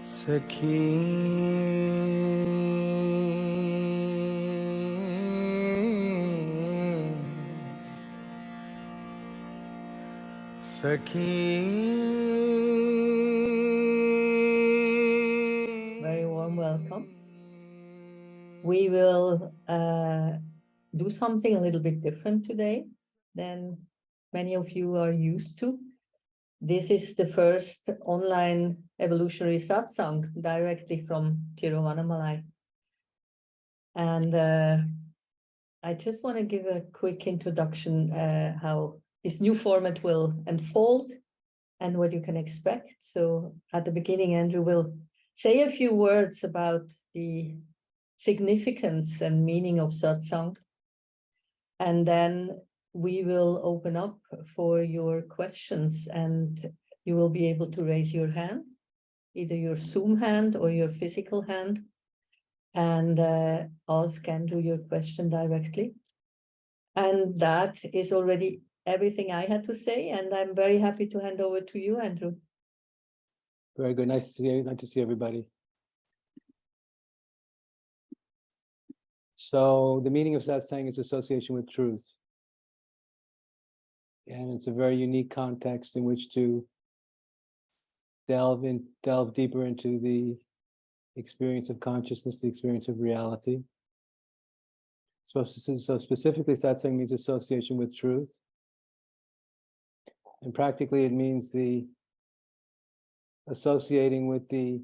Sakhi Very warm welcome. We will do something a little bit different today than many of you are used to. This is the first online evolutionary satsang directly from Tiruvannamalai. And I just want to give a quick introduction how this new format will unfold and what you can expect. So at the beginning, Andrew will say a few words about the significance and meaning of satsang. And then we will open up for your questions, and you will be able to raise your hand, either your Zoom hand or your physical hand, and ask Andrew your question directly. And that is already everything I had to say, and I'm very happy to hand over to you, Andrew. Very good. Nice to see you. Nice to see everybody. So the meaning of satsang is association with truth. And it's a very unique context in which to delve deeper into the experience of consciousness, the experience of reality. So specifically, satsang means association with truth. And practically it means the associating with the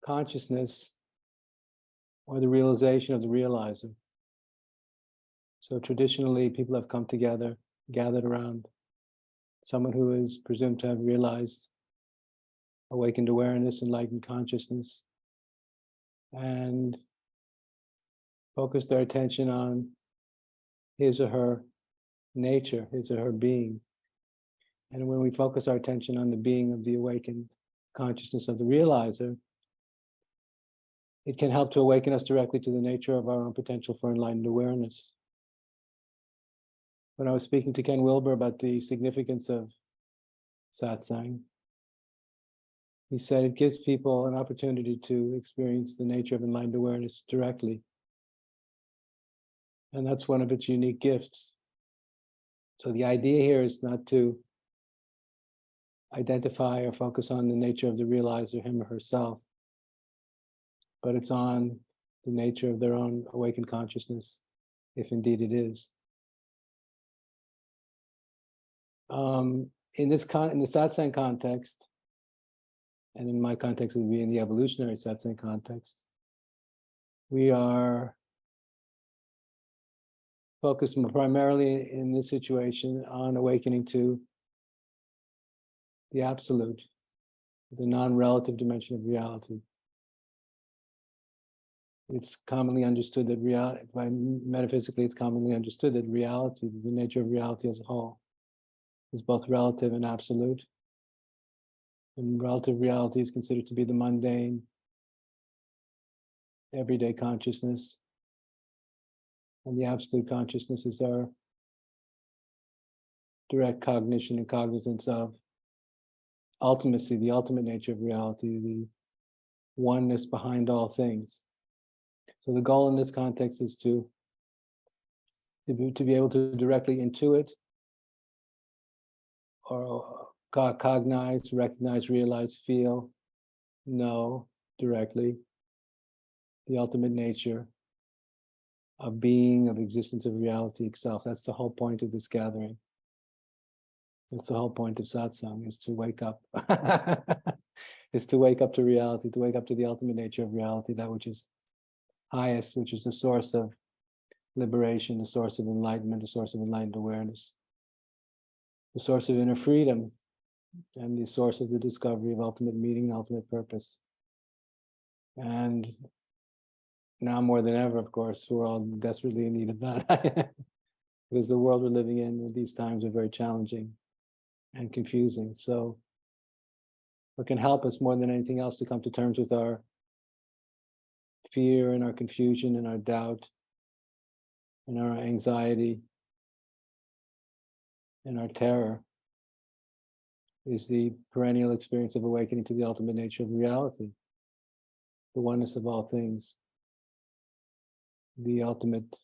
consciousness or the realization of the realizer. So traditionally, people have come together, gathered around someone who is presumed to have realized awakened awareness, enlightened consciousness, and focus their attention on his or her nature, his or her being. And when we focus our attention on the being of the awakened consciousness of the realizer, it can help to awaken us directly to the nature of our own potential for enlightened awareness. When I was speaking to Ken Wilber about the significance of satsang, he said it gives people an opportunity to experience the nature of enlightened awareness directly. And that's one of its unique gifts. So the idea here is not to identify or focus on the nature of the realizer, him or herself, but it's on the nature of their own awakened consciousness, if indeed it is. In the satsang context, and in my context, it would be in the evolutionary satsang context, we are focused primarily in this situation on awakening to the absolute, the non-relative dimension of reality. It's commonly understood that metaphysically, it's commonly understood that reality, the nature of reality as a whole, is both relative and absolute. And relative reality is considered to be the mundane, everyday consciousness. And the absolute consciousness is our direct cognition and cognizance of ultimacy, the ultimate nature of reality, the oneness behind all things. So the goal in this context is to be able to directly intuit or cognize, recognize, realize, feel, know directly the ultimate nature of being, of existence, of reality itself. That's the whole point of this gathering. That's the whole point of satsang, is to wake up. Is to wake up to reality, to wake up to the ultimate nature of reality, that which is highest, which is the source of liberation, the source of enlightenment, the source of enlightened awareness, the source of inner freedom, and the source of the discovery of ultimate meaning and ultimate purpose. And now more than ever, of course, we're all desperately in need of that. Because the world we're living in at these times are very challenging and confusing. So what can help us more than anything else to come to terms with our fear and our confusion and our doubt and our anxiety and our terror is the perennial experience of awakening to the ultimate nature of reality, the oneness of all things, the ultimate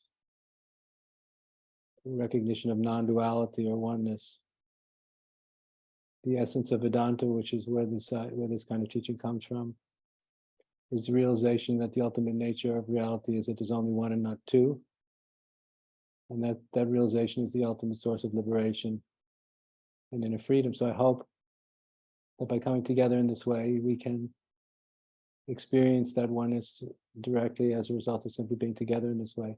recognition of non-duality or oneness, the essence of Vedanta, which is where this kind of teaching comes from, is the realization that the ultimate nature of reality is that there's only one and not two, and that realization is the ultimate source of liberation and inner freedom. So I hope that by coming together in this way, we can experience that oneness directly as a result of simply being together in this way.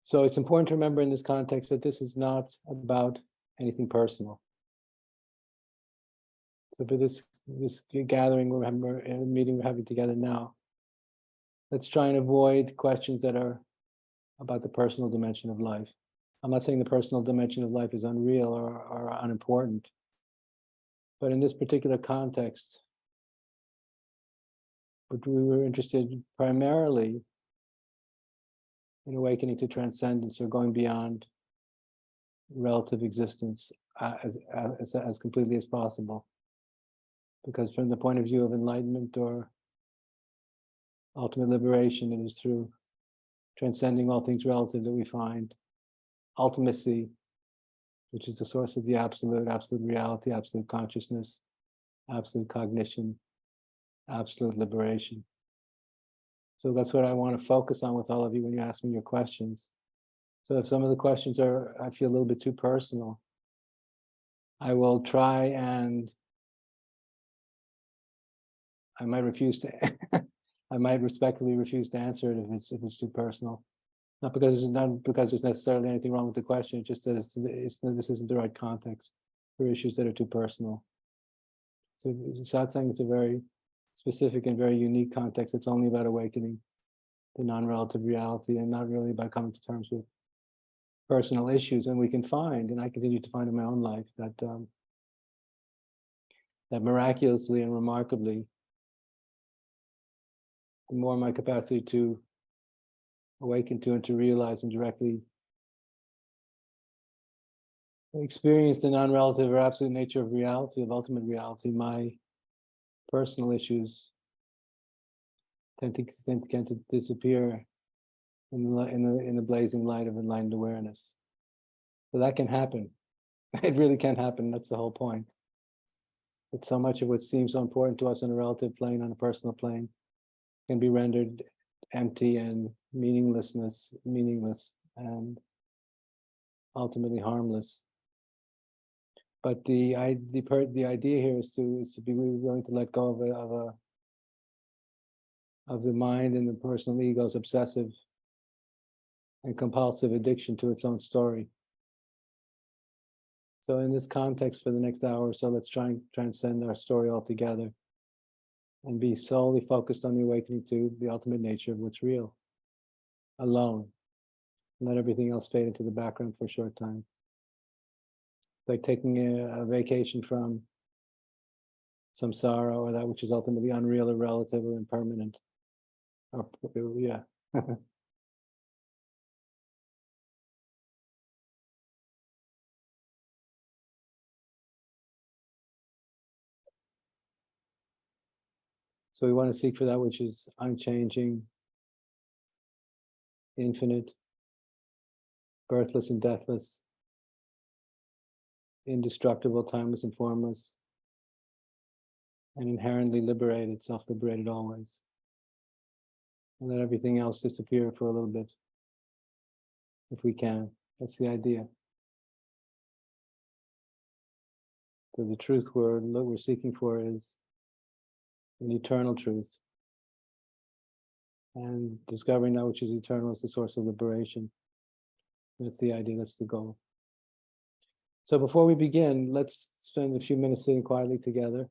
So it's important to remember in this context that this is not about anything personal. So for this gathering, we're in a meeting we're having together now, let's try and avoid questions that are about the personal dimension of life. I'm not saying the personal dimension of life is unreal or unimportant, but in this particular context, but we were interested primarily in awakening to transcendence, or going beyond relative existence as completely as possible. Because from the point of view of enlightenment or ultimate liberation, it is through transcending all things relative that we find ultimacy, which is the source of the absolute reality, absolute consciousness, absolute cognition, absolute liberation. So that's what I want to focus on with all of you when you ask me your questions. So if some of the questions are, I feel, a little bit too personal, I will try, and I might refuse to I might respectfully refuse to answer it if it's too personal. Not because there's necessarily anything wrong with the question, it's just that this isn't the right context for issues that are too personal. So satsang is a very specific and very unique context. It's only about awakening to non-relative reality and not really about coming to terms with personal issues. And we can find, and I continue to find in my own life, that that miraculously and remarkably, the more my capacity to awaken to and to realize and directly experience the non-relative or absolute nature of reality, of ultimate reality, my personal issues tend to disappear in the blazing light of enlightened awareness. So that can happen. It really can happen. That's the whole point. That so much of what seems so important to us on a relative plane, on a personal plane, can be rendered empty and meaningless, and ultimately harmless. But the idea here is to be willing to let go of the mind and the personal ego's obsessive and compulsive addiction to its own story. So in this context, for the next hour or so, let's try and transcend our story altogether and be solely focused on the awakening to the ultimate nature of what's real, alone. Let everything else fade into the background for a short time. Like taking a vacation from samsara, or that which is ultimately unreal or relative or impermanent. Yeah. So we want to seek for that which is unchanging, infinite, birthless and deathless, indestructible, timeless and formless, and inherently liberated, self-liberated always. And let everything else disappear for a little bit, if we can. That's the idea. So the truth we're seeking for is an eternal truth. And discovering that which is eternal is the source of liberation. That's the idea, that's the goal. So before we begin, let's spend a few minutes sitting quietly together.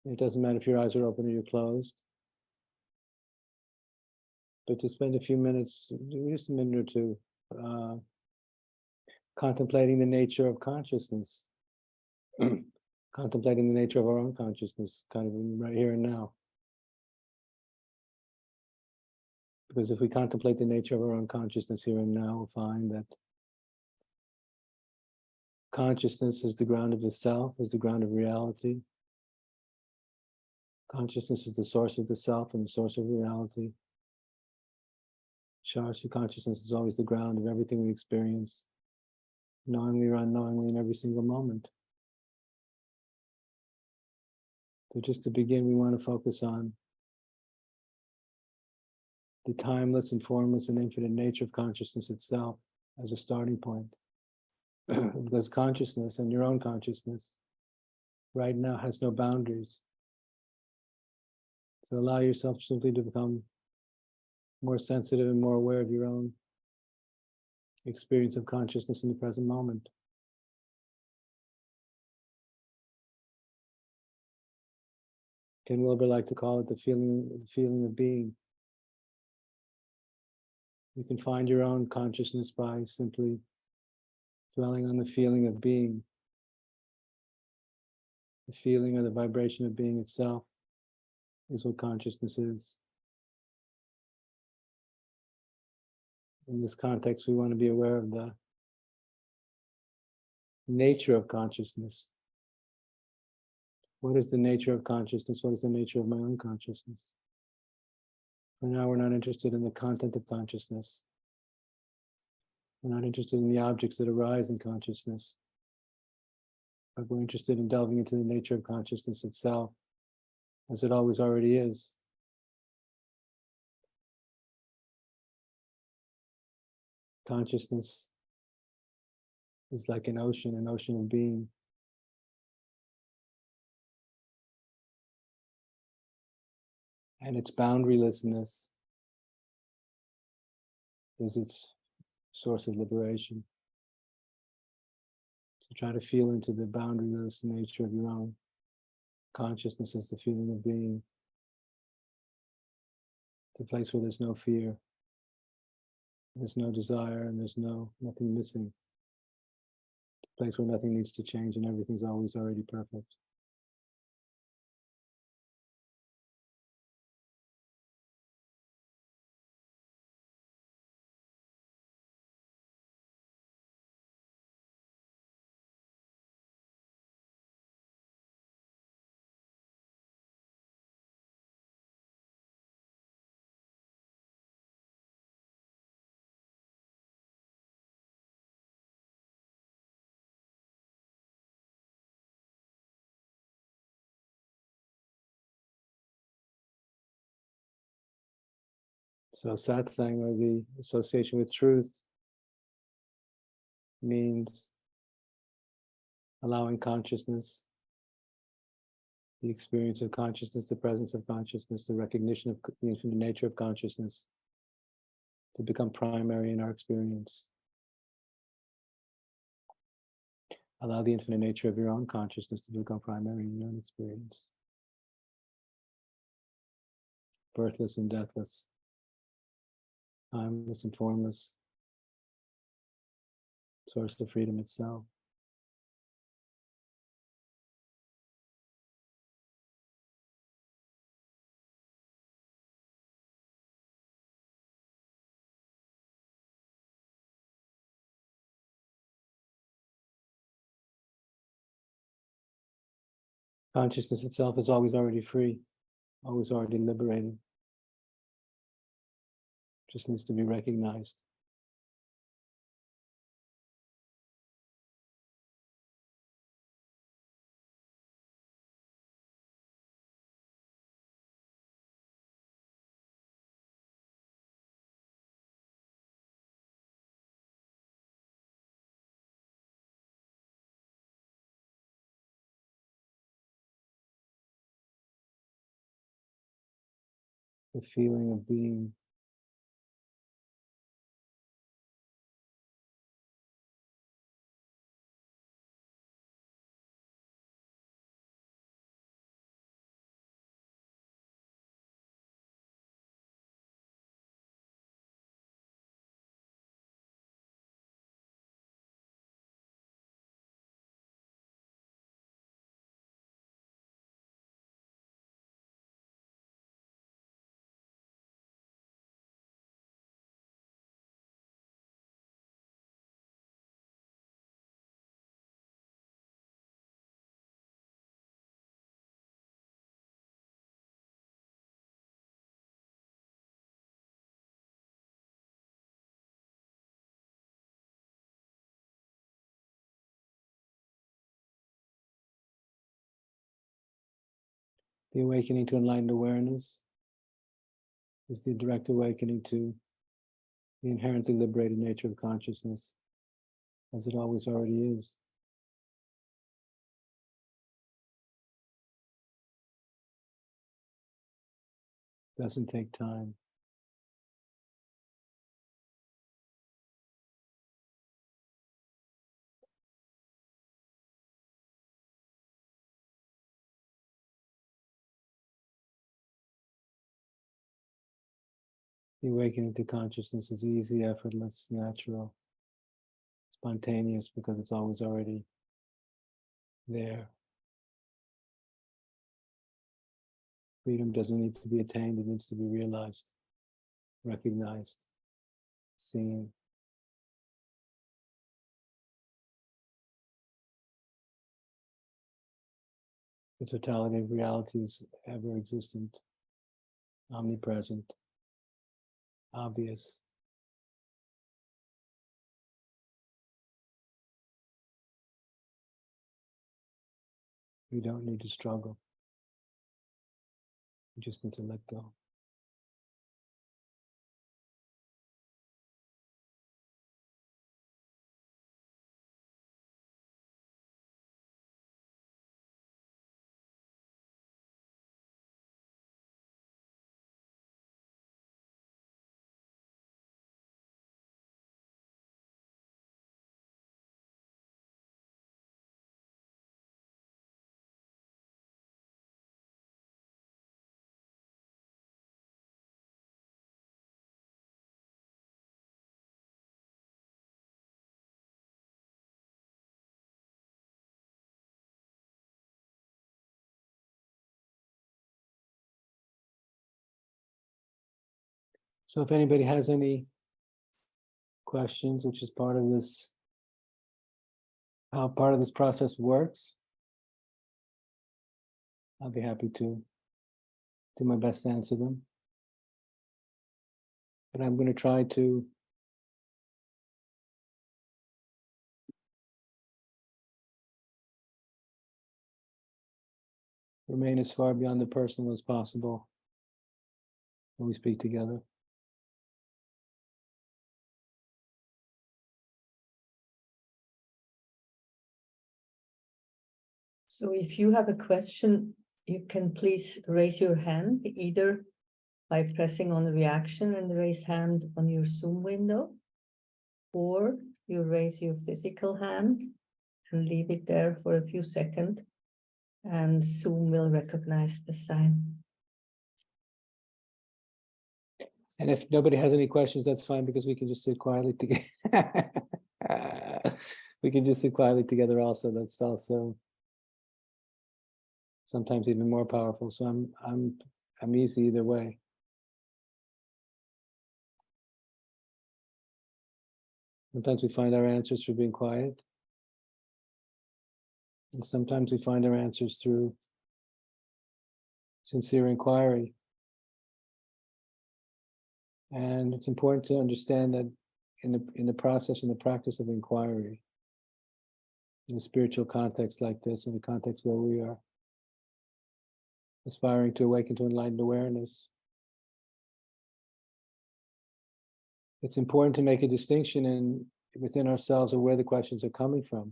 It doesn't matter if your eyes are open or you're closed. But to spend a few minutes, just a minute or two, contemplating the nature of consciousness, contemplating the nature of our own consciousness, kind of right here and now. Because if we contemplate the nature of our own consciousness here and now, we'll find that consciousness is the ground of the self, is the ground of reality. Consciousness is the source of the self and the source of reality. Sharsi consciousness is always the ground of everything we experience, knowingly or unknowingly in every single moment. So just to begin, we want to focus on the timeless and formless and infinite nature of consciousness itself as a starting point. Because consciousness and your own consciousness right now has no boundaries. So allow yourself simply to become more sensitive and more aware of your own experience of consciousness in the present moment. Ken Wilber liked to call it the feeling of being. You can find your own consciousness by simply dwelling on the feeling of being. The feeling or the vibration of being itself is what consciousness is. In this context, we want to be aware of the nature of consciousness. What is the nature of consciousness? What is the nature of my own consciousness? For now, we're not interested in the content of consciousness. We're not interested in the objects that arise in consciousness. But we're interested in delving into the nature of consciousness itself, as it always already is. Consciousness is like an ocean of being. And its boundarylessness is its source of liberation. So try to feel into the boundaryless nature of your own consciousness as the feeling of being. It's a place where there's no fear, there's no desire, and there's nothing missing. It's a place where nothing needs to change and everything's always already perfect. So satsang, or the association with truth, means allowing consciousness, the experience of consciousness, the presence of consciousness, the recognition of the infinite nature of consciousness to become primary in our experience. Allow the infinite nature of your own consciousness to become primary in your own experience. Birthless and deathless, timeless and formless, source of freedom itself. Consciousness itself is always already free, always already liberated. Just needs to be recognized. The feeling of being. The awakening to enlightened awareness is the direct awakening to the inherently liberated nature of consciousness, as it always already is. Doesn't take time. The awakening to consciousness is easy, effortless, natural, spontaneous, because it's always already there. Freedom doesn't need to be attained, it needs to be realized, recognized, seen. The totality of reality is ever existent, omnipresent, obvious. We don't need to struggle. We just need to let go. So if anybody has any questions, which is part of this, how part of this process works, I'll be happy to do my best to answer them. But I'm going to try to remain as far beyond the personal as possible when we speak together. So if you have a question, you can please raise your hand, either by pressing on the reaction and the raise hand on your Zoom window, or you raise your physical hand and leave it there for a few seconds, and Zoom will recognize the sign. And if nobody has any questions, that's fine, because we can just sit quietly together. We can just sit quietly together also. That's also sometimes even more powerful. So I'm easy either way. Sometimes we find our answers through being quiet. And sometimes we find our answers through sincere inquiry. And it's important to understand that in the process, in the practice of inquiry, in a spiritual context like this, in a context where we are aspiring to awaken to enlightened awareness, it's important to make a distinction within ourselves of where the questions are coming from.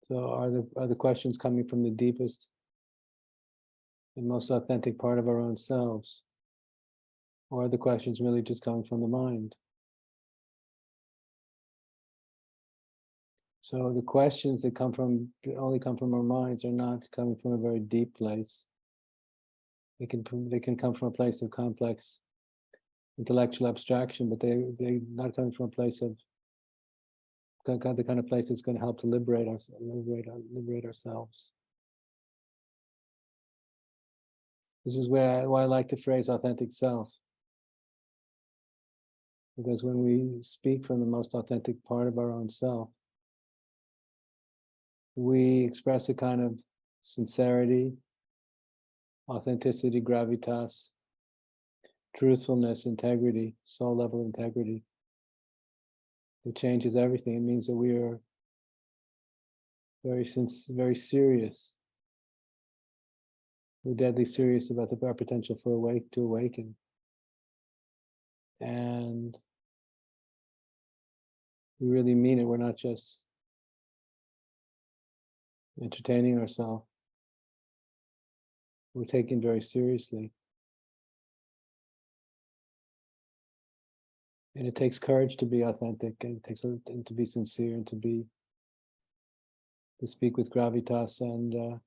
So are the questions coming from the deepest and most authentic part of our own selves? Or are the questions really just coming from the mind? So the questions that only come from our minds are not coming from a very deep place. They can come from a place of complex intellectual abstraction, but they're not coming from a place of the kind of place that's going to help to liberate ourselves. This is why I like the phrase authentic self. Because when we speak from the most authentic part of our own self, we express a kind of sincerity, authenticity, gravitas, truthfulness, integrity, soul level integrity. It changes everything. It means that we are very serious. We're deadly serious about our potential for to awaken. And we really mean it. We're not just entertaining ourselves. We're taken very seriously. And it takes courage to be authentic, and it takes to be sincere, and to speak with gravitas and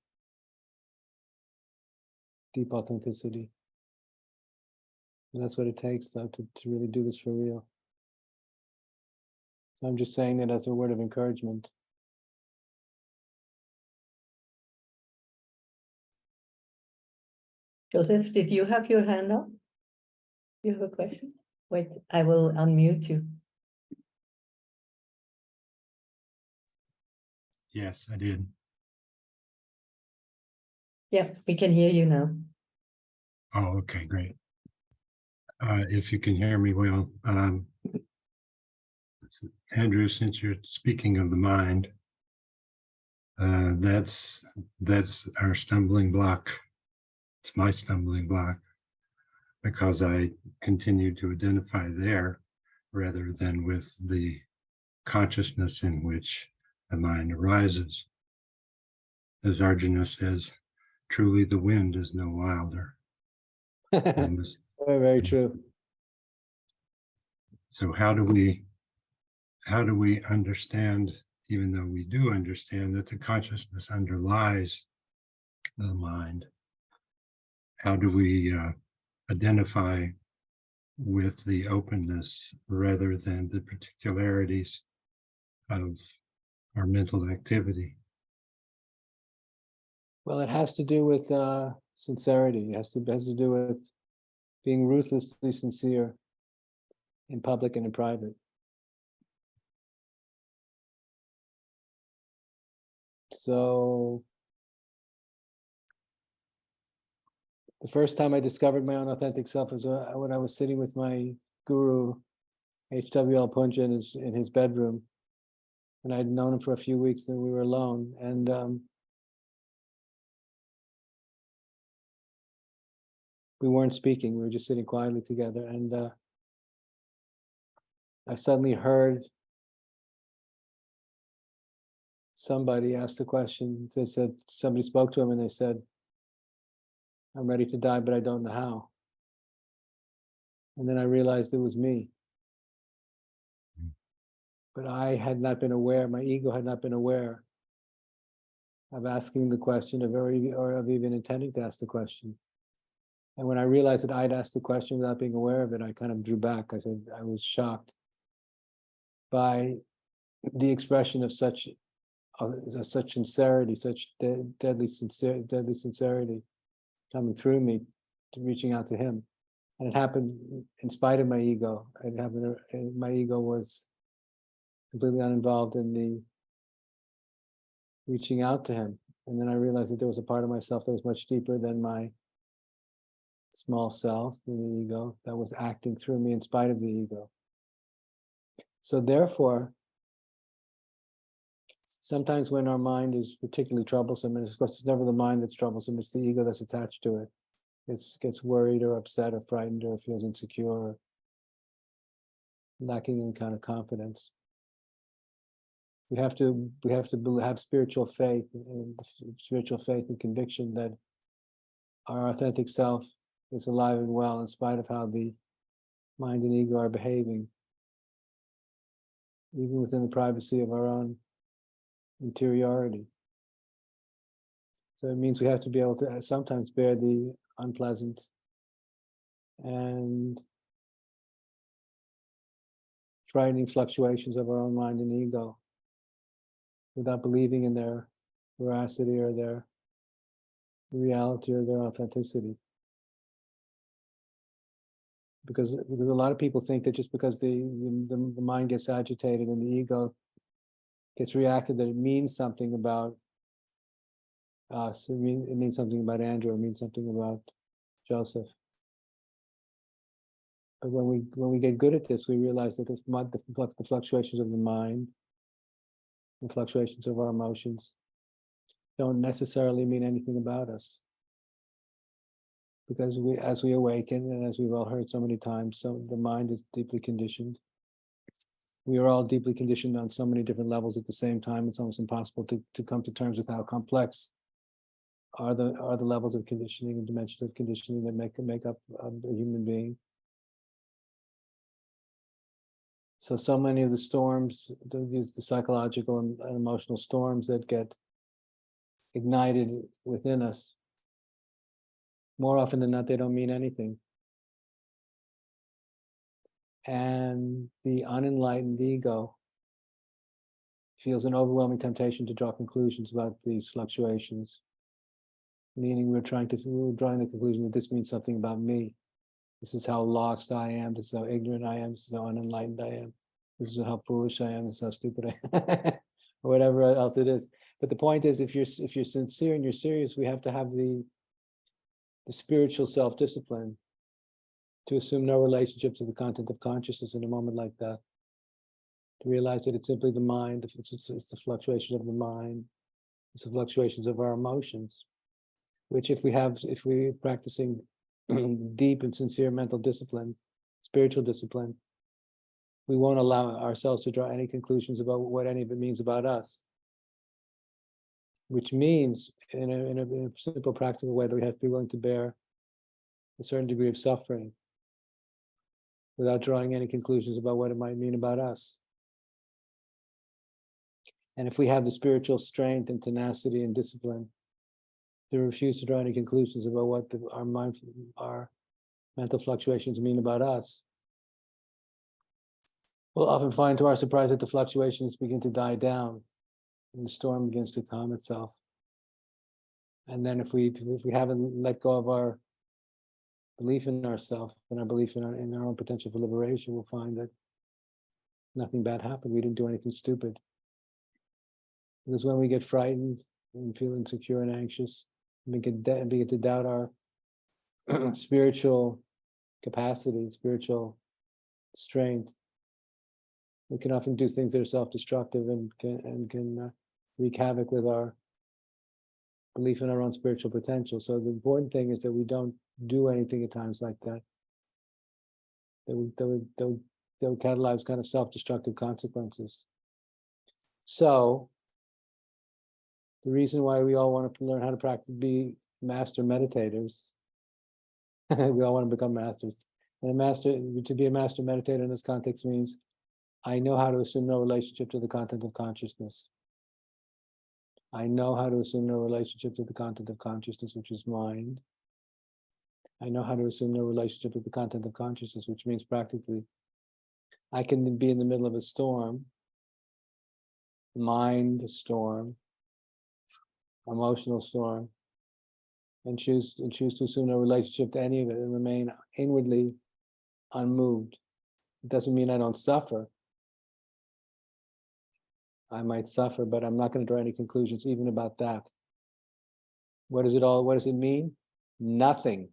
deep authenticity. And that's what it takes, though, to really do this for real. So I'm just saying that as a word of encouragement. Joseph, did you have your hand up? You have a question? Wait, I will unmute you. Yes, I did. Yeah, we can hear you now. Oh, okay, great. If you can hear me well, Andrew, since you're speaking of the mind, that's our stumbling block. It's my stumbling block because I continue to identify there rather than with the consciousness in which the mind arises. As Arjuna says, truly the wind is no wilder than this. Very true. So how do we understand, even though we do understand that the consciousness underlies the mind, how do we identify with the openness rather than the particularities of our mental activity? Well, it has to do with sincerity. It has to do with being ruthlessly sincere in public and in private. So the first time I discovered my own authentic self was when I was sitting with my guru, H.W.L. Punja, in his bedroom. And I'd known him for a few weeks, and we were alone. And we weren't speaking. We were just sitting quietly together. And I suddenly heard somebody ask the question. They said, somebody spoke to him and they said, I'm ready to die, but I don't know how. And then I realized it was me. But I had not been aware, my ego had not been aware of asking the question or of even intending to ask the question. And when I realized that I'd asked the question without being aware of it, I kind of drew back. I said, I was shocked by the expression of such sincerity, such deadly sincerity coming through me, to reaching out to him. And it happened in spite of my ego. It happened, my ego was completely uninvolved in the reaching out to him. And then I realized that there was a part of myself that was much deeper than my small self, the ego, that was acting through me in spite of the ego. So therefore, sometimes when our mind is particularly troublesome, and of course it's never the mind that's troublesome, it's the ego that's attached to it. It gets worried or upset or frightened or feels insecure or lacking in kind of confidence. We have to have spiritual faith and conviction that our authentic self is alive and well in spite of how the mind and ego are behaving, even within the privacy of our own interiority. So it means we have to be able to sometimes bear the unpleasant and frightening fluctuations of our own mind and ego without believing in their veracity or their reality or their authenticity. Because a lot of people think that just because the mind gets agitated and the ego gets reacted, that it means something about us. It means something about Andrew. It means something about Joseph. But when we get good at this, we realize that the fluctuations of the mind, the fluctuations of our emotions, don't necessarily mean anything about us. Because as we awaken, and as we've all heard so many times, so the mind is deeply conditioned. We are all deeply conditioned on so many different levels at the same time. It's almost impossible to come to terms with how complex are the levels of conditioning and dimensions of conditioning that make up a human being. So many of the storms, the psychological and emotional storms that get ignited within us, more often than not, they don't mean anything. And the unenlightened ego feels an overwhelming temptation to draw conclusions about these fluctuations, meaning we're drawing the conclusion that this means something about me. This is how lost I am. This is how ignorant I am. This is how unenlightened I am. This is how foolish I am. This is how stupid I am, or whatever else it is. But the point is, if you're sincere and you're serious, we have to have the spiritual self-discipline to assume no relationship to the content of consciousness in a moment like that. To realize that it's simply the mind. It's the fluctuation of the mind. It's the fluctuations of our emotions, which if we're practicing deep and sincere mental discipline, spiritual discipline, we won't allow ourselves to draw any conclusions about what any of it means about us. Which means, in a simple, practical way, that we have to be willing to bear a certain degree of suffering without drawing any conclusions about what it might mean about us. And if we have the spiritual strength and tenacity and discipline to refuse to draw any conclusions about what our mental fluctuations mean about us, we'll often find to our surprise that the fluctuations begin to die down and the storm begins to calm itself. And then if we haven't let go of our belief in ourselves and our belief in our own potential for liberation, we'll find that nothing bad happened. We didn't do anything stupid. Because when we get frightened and feel insecure and anxious, and begin to doubt our spiritual capacity, spiritual strength, we can often do things that are self-destructive and can wreak havoc with our belief in our own spiritual potential. So the important thing is that we don't do anything at times like that. That would catalyze kind of self-destructive consequences. So the reason why we all want to learn how to practice, be master meditators, we all want to become masters. And to be a master meditator in this context means I know how to assume no relationship to the content of consciousness. I know how to assume no relationship to the content of consciousness, which is mind. I know how to assume no relationship with the content of consciousness, which means practically I can be in the middle of a storm, mind storm, emotional storm, and choose to assume no relationship to any of it and remain inwardly unmoved. It doesn't mean I don't suffer. I might suffer, but I'm not going to draw any conclusions even about that. What does it mean? Nothing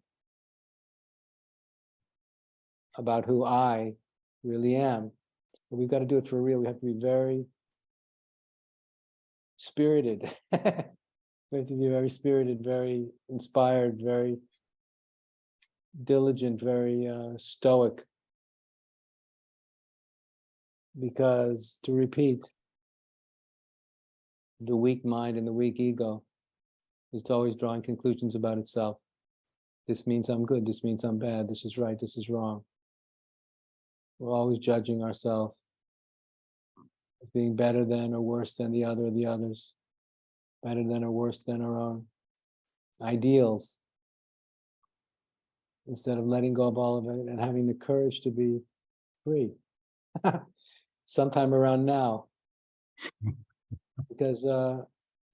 about who I really am. But we've got to do it for real. We have to be very spirited. We have to be very spirited, very inspired, very diligent, very stoic. Because, to repeat, the weak mind and the weak ego is always drawing conclusions about itself. This means I'm good, this means I'm bad, this is right, this is wrong. We're always judging ourselves as being better than or worse than the other or the others, better than or worse than our own ideals, instead of letting go of all of it and having the courage to be free. Sometime around now, because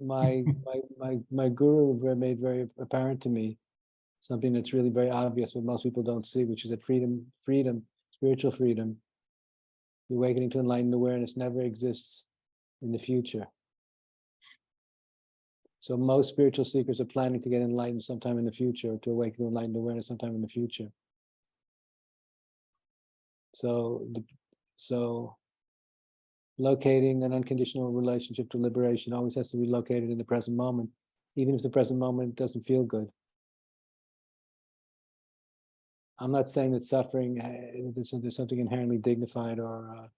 my guru made very apparent to me something that's really very obvious, but most people don't see, which is that freedom, spiritual freedom, the awakening to enlightened awareness never exists in the future. So most spiritual seekers are planning to get enlightened sometime in the future, to awaken to enlightened awareness sometime in the future. So locating an unconditional relationship to liberation always has to be located in the present moment, even if the present moment doesn't feel good. I'm not saying that suffering, there's something inherently dignified or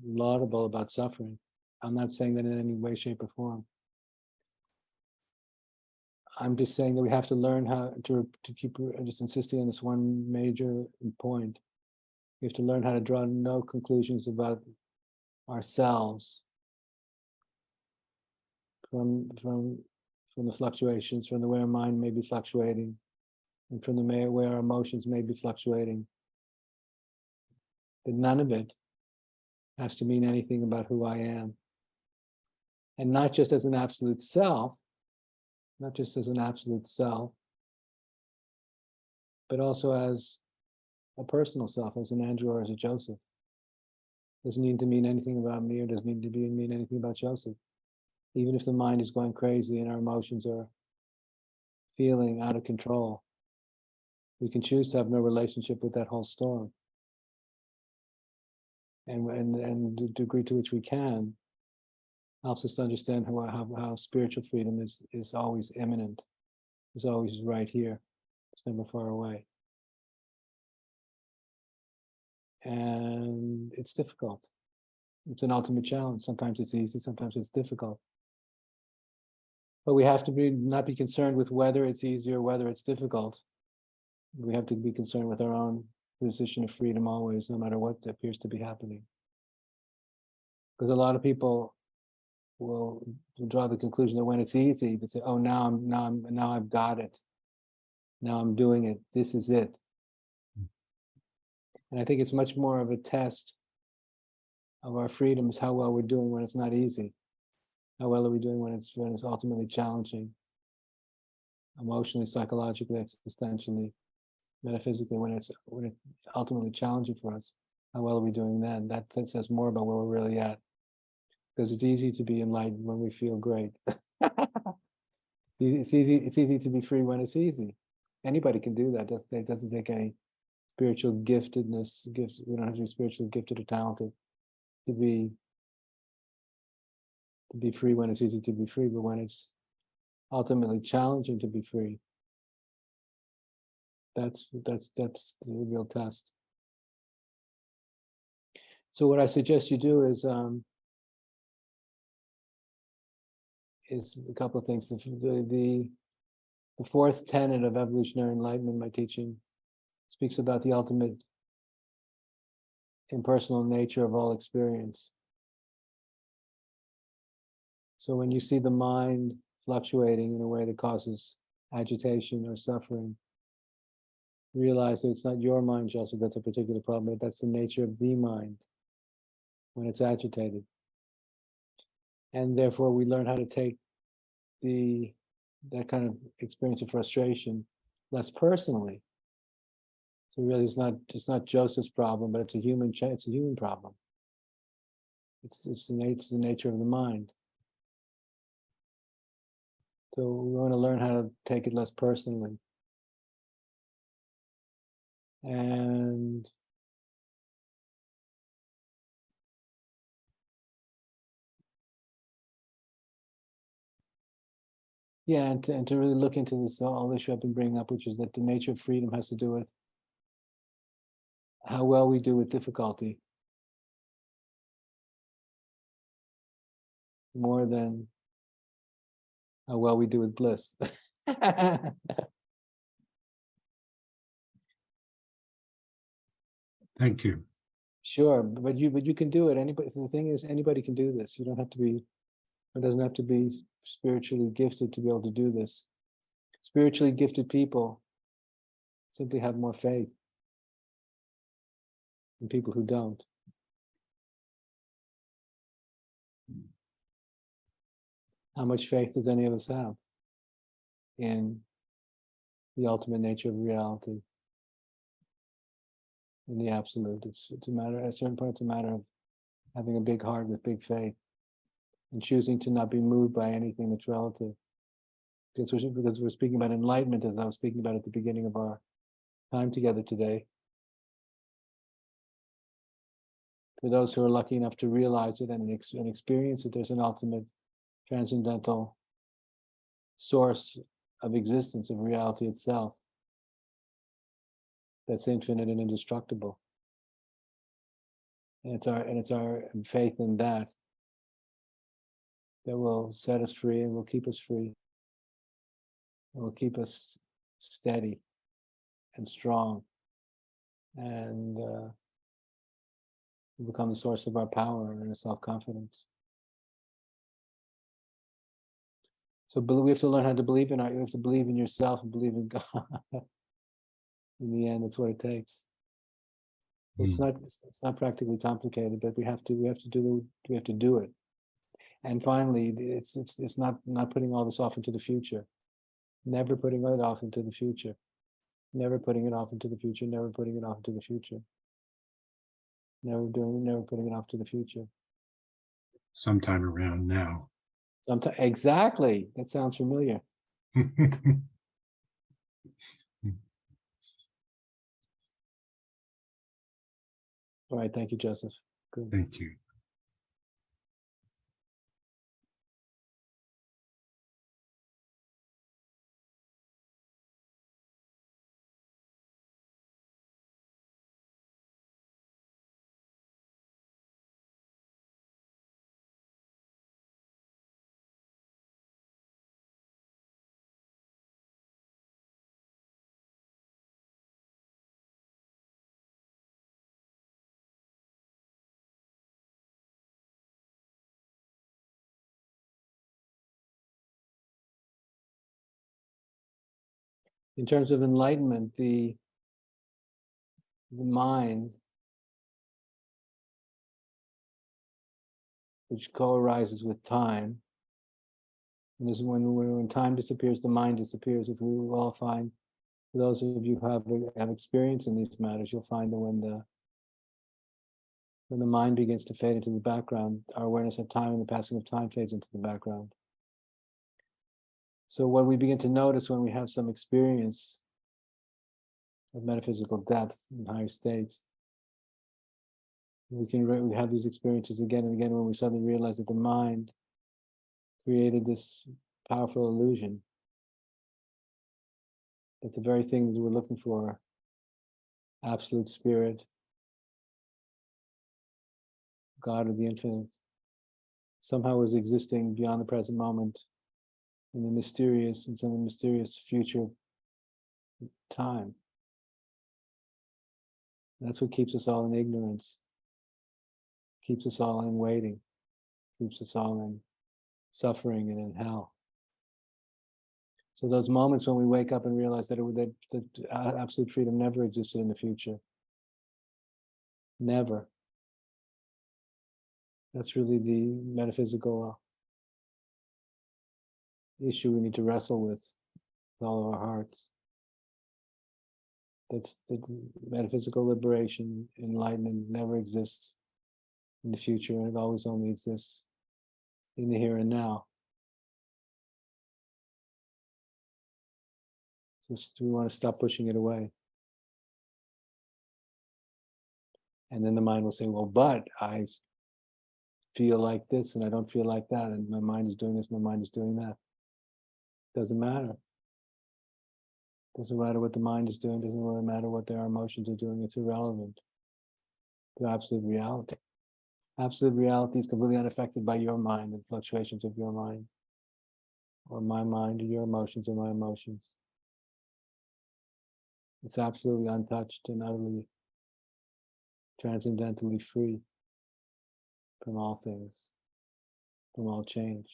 laudable about suffering. I'm not saying that in any way, shape, or form. I'm just saying that we have to learn how to keep, I'm just insisting on this one major point. We have to learn how to draw no conclusions about ourselves from the fluctuations, from the way our mind may be fluctuating, and from the way our emotions may be fluctuating. That none of it has to mean anything about who I am. And not just as an absolute self, not just as an absolute self, but also as a personal self, as an Andrew or as a Joseph. Doesn't need to mean anything about me, or doesn't need to mean anything about Joseph. Even if the mind is going crazy and our emotions are feeling out of control, we can choose to have no relationship with that whole storm. And the degree to which we can helps us to understand how spiritual freedom is always imminent, is always right here. It's never far away. And it's difficult. It's an ultimate challenge. Sometimes it's easy, sometimes it's difficult. But we have to not be concerned with whether it's easy or whether it's difficult. We have to be concerned with our own position of freedom always, no matter what appears to be happening. Because a lot of people will draw the conclusion that when it's easy, they say, "Oh, now I've got it. Now I'm doing it. This is it." And I think it's much more of a test of our freedom is how well we're doing when it's not easy. How well are we doing when it's ultimately challenging, emotionally, psychologically, existentially, metaphysically, when it's ultimately challenging for us? How well are we doing then? That says more about where we're really at. Because it's easy to be enlightened when we feel great. It's easy to be free when it's easy. Anybody can do that. It doesn't take any spiritual giftedness. We don't have to be spiritually gifted or talented to be free when it's easy to be free, but when it's ultimately challenging to be free, that's the real test. So what I suggest you do is a couple of things. The fourth tenet of evolutionary enlightenment, my teaching, speaks about the ultimate impersonal nature of all experience. So when you see the mind fluctuating in a way that causes agitation or suffering, realize that it's not your mind, Joseph, that's a particular problem, but that's the nature of the mind when it's agitated. And therefore we learn how to take that kind of experience of frustration less personally. So really it's not Joseph's problem, but it's a human problem. It's the nature of the mind. So we want to learn how to take it less personally. And yeah, and to really look into this whole issue I've been bringing up, which is that the nature of freedom has to do with how well we do with difficulty, more than how well we do with bliss. Thank you. Sure, but you can do it. Anybody. The thing is, anybody can do this. You don't have to be. It doesn't have to be spiritually gifted to be able to do this. Spiritually gifted people simply have more faith than people who don't. How much faith does any of us have in the ultimate nature of reality, in the absolute? It's a matter, at a certain point, it's a matter of having a big heart with big faith and choosing to not be moved by anything that's relative. Because we're speaking about enlightenment, as I was speaking about at the beginning of our time together today. for those who are lucky enough to realize it and experience it, there's an ultimate transcendental source of existence, of reality itself, that's infinite and indestructible. And it's our faith in that will set us free and will keep us free. It will keep us steady and strong, and will become the source of our power and our self-confidence. So we have to learn how to believe you have to believe in yourself and believe in God. In the end, that's what it takes. It's not practically complicated, but we have to do it. And finally, it's not putting all this off into the future. Never putting it off into the future. Never putting it off into the future. Never putting it off into the future. Never putting it off to the future. Sometime around now. Exactly. That sounds familiar. All right. Thank you, Joseph. Good. Thank you. In terms of enlightenment, the mind, which co-arises with time, and this is when time disappears, the mind disappears. If we will all find, for those of you who have experience in these matters, you'll find that when the mind begins to fade into the background, our awareness of time and the passing of time fades into the background. So what we begin to notice when we have some experience of metaphysical depth in higher states, we have these experiences again and again when we suddenly realize that the mind created this powerful illusion, that the very thing that we're looking for, absolute spirit, God of the infinite, somehow is existing beyond the present moment in some mysterious future time. That's what keeps us all in ignorance, keeps us all in waiting, keeps us all in suffering and in hell. So those moments when we wake up and realize that absolute freedom never existed in the future, never. That's really the metaphysical issue we need to wrestle with all of our hearts. That's the metaphysical liberation, enlightenment never exists in the future, and it always only exists in the here and now. So we want to stop pushing it away. And then the mind will say, well, but I feel like this and I don't feel like that, and my mind is doing this, my mind is doing that. Doesn't matter. Doesn't matter what the mind is doing, doesn't really matter what their emotions are doing, it's irrelevant to absolute reality. Absolute reality is completely unaffected by your mind and fluctuations of your mind, or my mind, or your emotions, or my emotions. It's absolutely untouched and utterly transcendentally free from all things, from all change.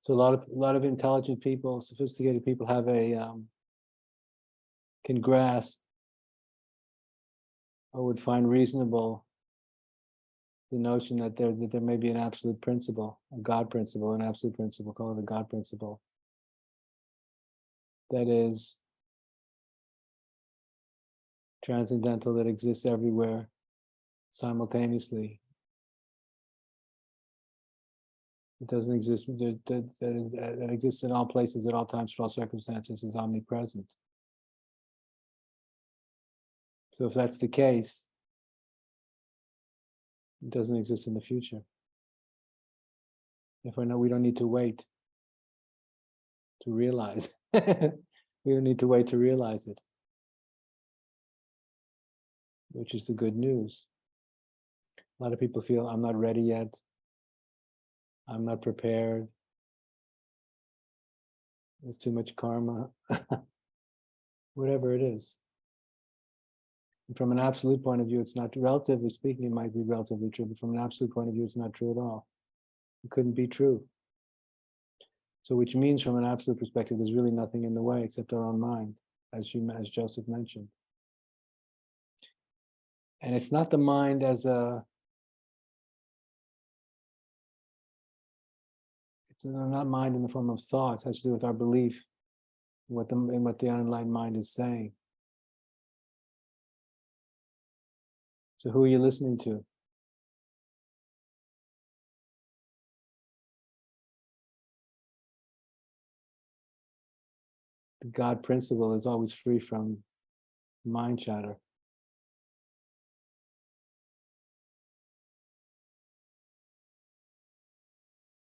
So a lot of intelligent people, sophisticated people have can grasp or would find reasonable the notion that there may be an absolute principle, a God principle, an absolute principle, call it a God principle, that is transcendental, that exists everywhere simultaneously. It doesn't exist, that exists in all places, at all times, for all circumstances, is omnipresent. So if that's the case, it doesn't exist in the future. If I know, we don't need to wait to realize. We don't need to wait to realize it, which is the good news. A lot of people feel, I'm not ready yet. I'm not prepared. There's too much karma. Whatever it is. And from an absolute point of view, it's not, relatively speaking, it might be relatively true, but from an absolute point of view, it's not true at all. It couldn't be true. So which means from an absolute perspective, there's really nothing in the way except our own mind, as Joseph mentioned. And it's not the mind as a, it's not mind in the form of thought. It has to do with our belief in what the unenlightened mind is saying. So who are you listening to? The God principle is always free from mind chatter.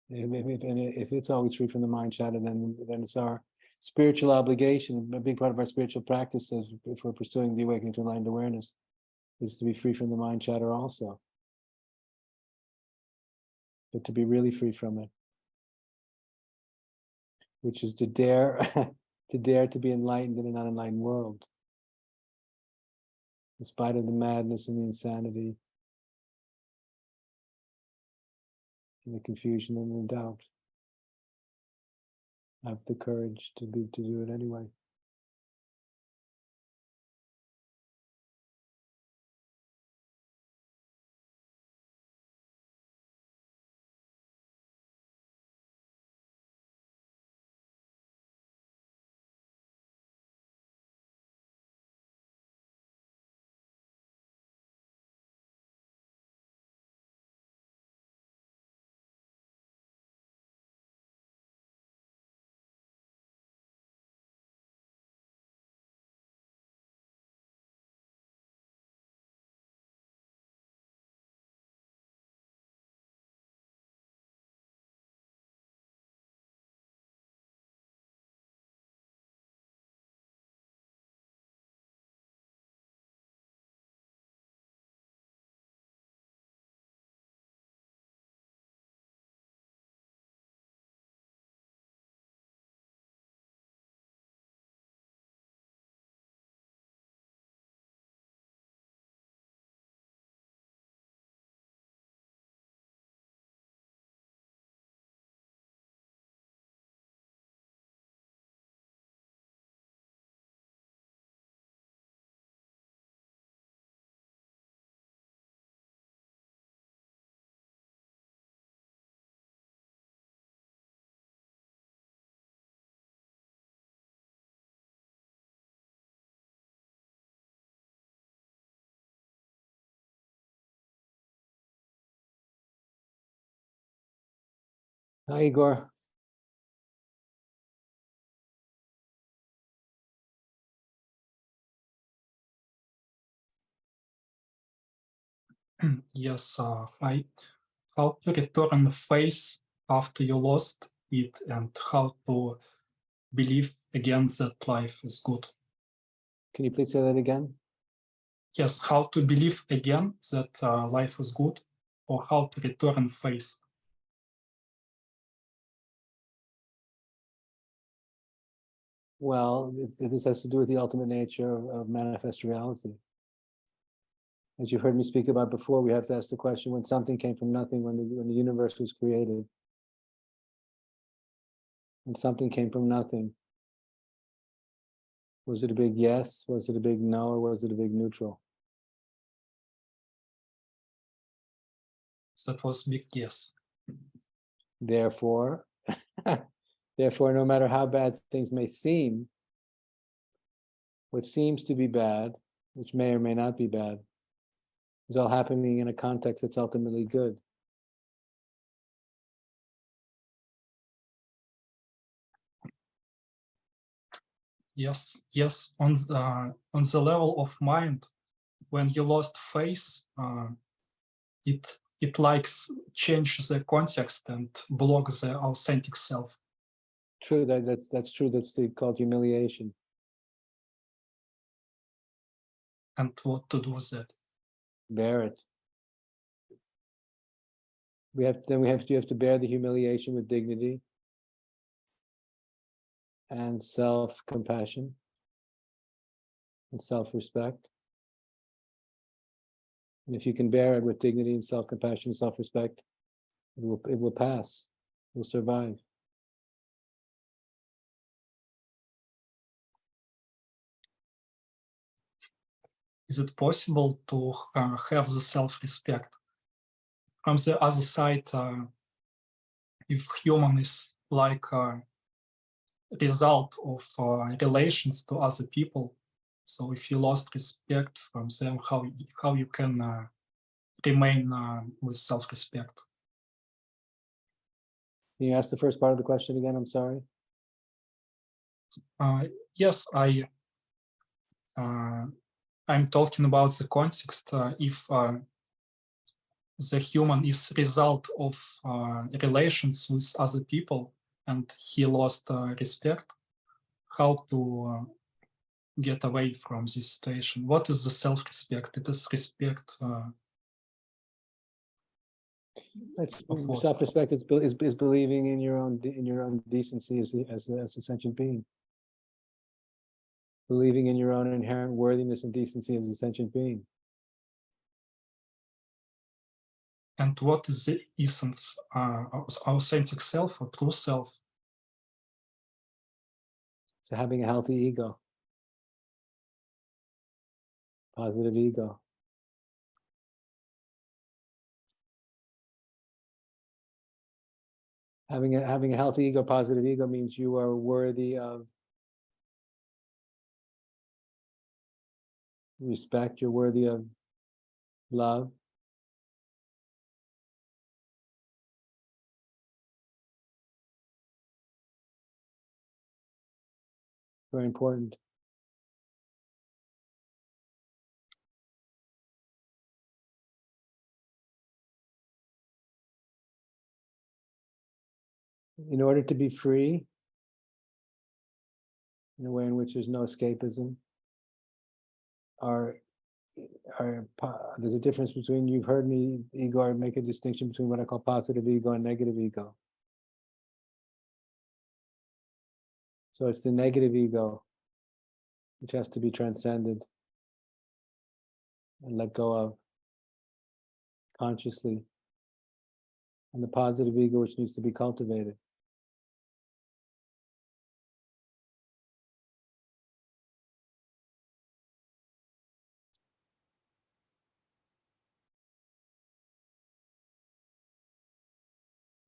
If it's always free from the mind chatter, then it's our spiritual obligation. A big part of our spiritual practice, if we're pursuing the awakening to enlightened awareness, is to be free from the mind chatter also. But to be really free from it, which is to dare to be enlightened in an unenlightened world, in spite of the madness and the insanity, and the confusion and the doubt. Have the courage to do it anyway. Hi, Igor. Yes, hi. How to return faith after you lost it, and how to believe again that life is good. Can you please say that again? Yes, how to believe again that life is good, or how to return faith. Well, this has to do with the ultimate nature of manifest reality. As you've heard me speak about before, we have to ask the question, when something came from nothing, when the universe was created, and something came from nothing. Was it a big yes? Was it a big no? Or was it a big neutral? That was big yes. Therefore, no matter how bad things may seem, what seems to be bad, which may or may not be bad, is all happening in a context that's ultimately good. Yes, yes. On the level of mind, when you lost faith, it likes change the context and block the authentic self. True, that's true. That's called humiliation. And what to do with that? Bear it. You have to bear the humiliation with dignity and self-compassion and self-respect. And if you can bear it with dignity and self-compassion and self-respect, it will pass. It will survive. Is it possible to have the self-respect? From the other side, if human is like a result of relations to other people, so if you lost respect from them, how you can remain with self-respect? Can you ask the first part of the question again? I'm sorry. Yes, I'm talking about the context. If the human is result of relations with other people and he lost respect, how to get away from this situation? What is the self-respect? It is respect. Self-respect is believing in your own decency as a sentient being. Believing in your own inherent worthiness and decency as a sentient being. And what is the essence, authentic self or true self? So having a healthy ego, positive ego. Having a healthy ego, positive ego means you are worthy of respect, you're worthy of love. Very important. In order to be free, in a way in which there's no escapism, there's a difference between, you've heard me, Igor, make a distinction between what I call positive ego and negative ego. So it's the negative ego which has to be transcended and let go of consciously, and the positive ego which needs to be cultivated.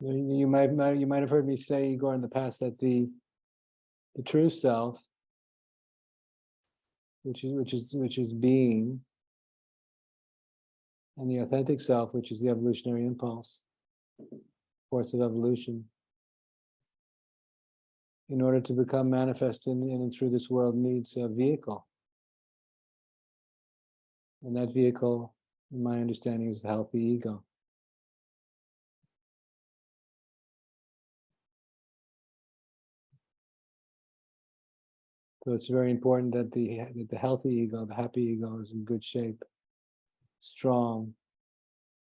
You might have heard me say, Igor, in the past, that the true self, which is being, and the authentic self, which is the evolutionary impulse, force of evolution, in order to become manifest in and through this world, needs a vehicle. And that vehicle, in my understanding, is the healthy ego. So it's very important that the healthy ego, the happy ego, is in good shape, strong,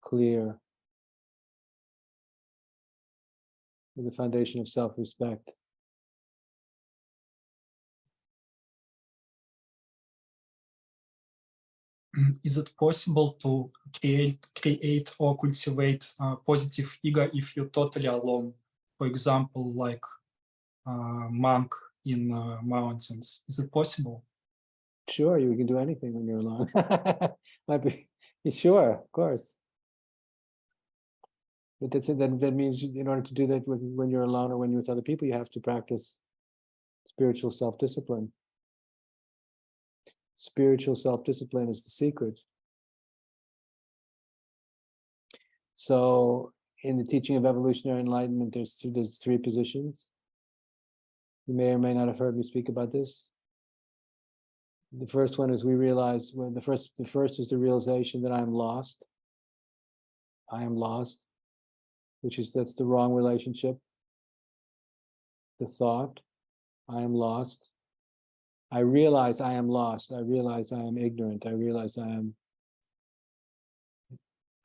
clear, with the foundation of self-respect. Is it possible to create or cultivate positive ego if you're totally alone? For example, like monk in mountains. Is it possible? Sure, you can do anything when you're alone. Might be, sure, of course. But that means in order to do that when you're alone or when you're with other people, you have to practice spiritual self-discipline. Spiritual self-discipline is the secret. So in the teaching of evolutionary enlightenment, there's three positions. You may or may not have heard me speak about this. The first one is we realize when the first is the realization that I am lost. I am lost, that's the wrong relationship. The thought, I am lost. I realize I am lost. I realize I am ignorant. I realize I am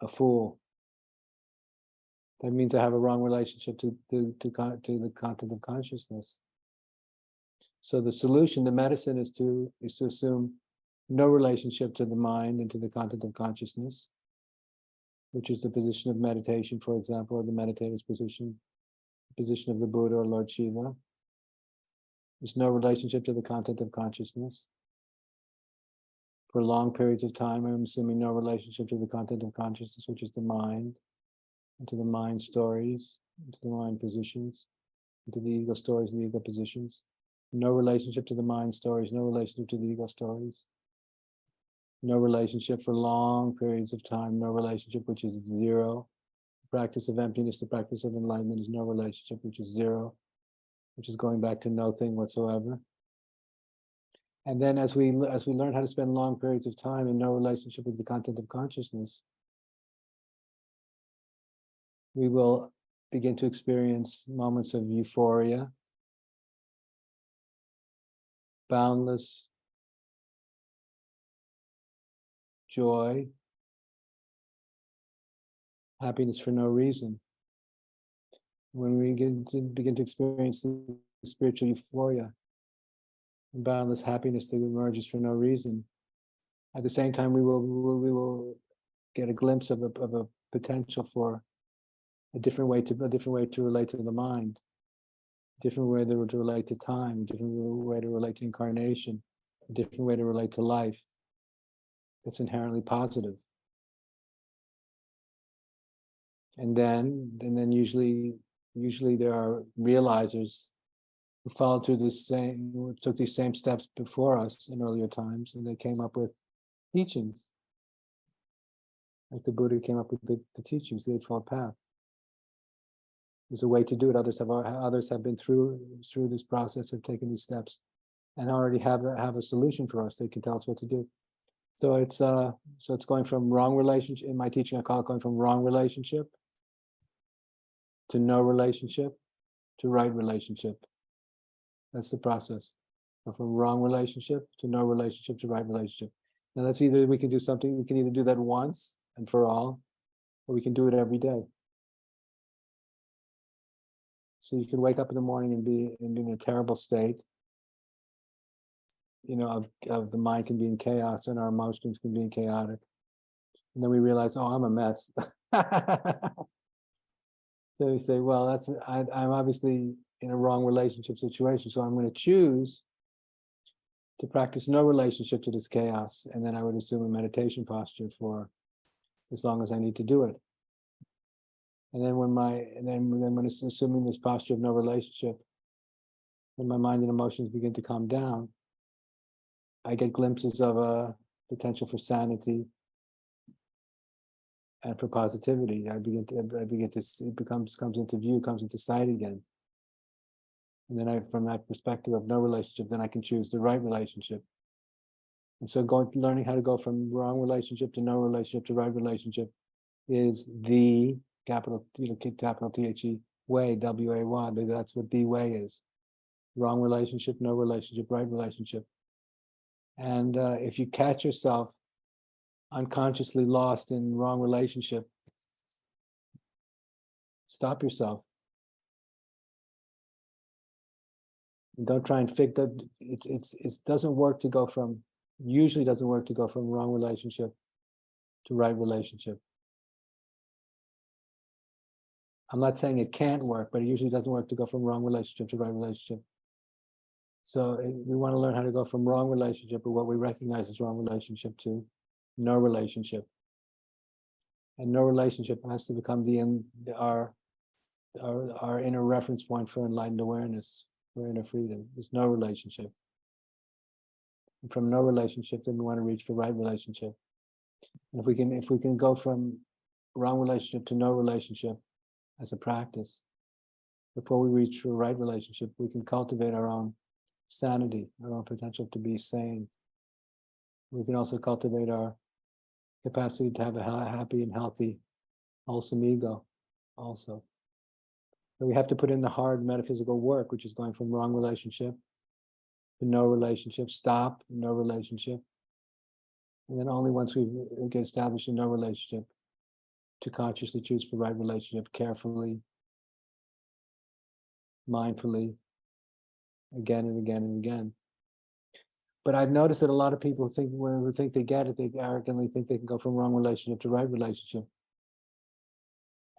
a fool. That means I have a wrong relationship to the content of consciousness. So the solution, the medicine, is to assume no relationship to the mind and to the content of consciousness, which is the position of meditation, for example, or the meditator's position, the position of the Buddha or Lord Shiva. There's no relationship to the content of consciousness. For long periods of time, I'm assuming no relationship to the content of consciousness, which is the mind, and to the mind stories, and to the mind positions, and to the ego stories and the ego positions. No relationship to the mind stories, no relationship to the ego stories. No relationship for long periods of time, no relationship which is zero. The practice of emptiness, the practice of enlightenment is no relationship which is zero, which is going back to no thing whatsoever. And then as we learn how to spend long periods of time in no relationship with the content of consciousness, we will begin to experience moments of euphoria, boundless joy, happiness for no reason. When we begin to experience the spiritual euphoria, and boundless happiness that emerges for no reason, at the same time we will get a glimpse of a potential for a different way to relate to the mind, a different way to relate to time, a different way to relate to incarnation, a different way to relate to life that's inherently positive. And then usually there are realizers who followed through who took these same steps before us in earlier times, and they came up with teachings. Like the Buddha came up with the teachings, the Eightfold Path. There's a way to do it. Others have been through this process, have taken these steps, and already have a solution for us. They can tell us what to do. So it's going from wrong relationship. In my teaching, I call it going from wrong relationship to no relationship to right relationship. That's the process. So from wrong relationship to no relationship to right relationship. Now that's we can either do that once and for all, or we can do it every day. So you can wake up in the morning and be in a terrible state, of the mind can be in chaos and our emotions can be chaotic. And then we realize, oh, I'm a mess. So we say, well, I'm obviously in a wrong relationship situation, so I'm going to choose to practice no relationship to this chaos, and then I would assume a meditation posture for as long as I need to do it. And then when assuming this posture of no relationship, when my mind and emotions begin to calm down, I get glimpses of a potential for sanity and for positivity. I begin to see, comes into view, comes into sight again. And then from that perspective of no relationship, then I can choose the right relationship. And so learning how to go from wrong relationship to no relationship to right relationship is the capital THE way, WAY. That's what the way is. Wrong relationship, no relationship, right relationship. And if you catch yourself unconsciously lost in wrong relationship, stop yourself. And don't try and fix that. It doesn't work to go from, usually doesn't work to go from wrong relationship to right relationship. I'm not saying it can't work, but it usually doesn't work to go from wrong relationship to right relationship. So we want to learn how to go from wrong relationship, or what we recognize as wrong relationship, to no relationship. And no relationship has to become our inner reference point for enlightened awareness, for inner freedom. There's no relationship. And from no relationship, then we want to reach for right relationship. And if we can go from wrong relationship to no relationship as a practice, before we reach for right relationship, we can cultivate our own sanity, our own potential to be sane. We can also cultivate our capacity to have a happy and healthy, wholesome ego also. But we have to put in the hard metaphysical work, which is going from wrong relationship to no relationship, stop, no relationship. And then only once we get established in no relationship, to consciously choose for right relationship, carefully, mindfully, again and again and again. But I've noticed that a lot of people think, when they think they get it, they arrogantly think they can go from wrong relationship to right relationship.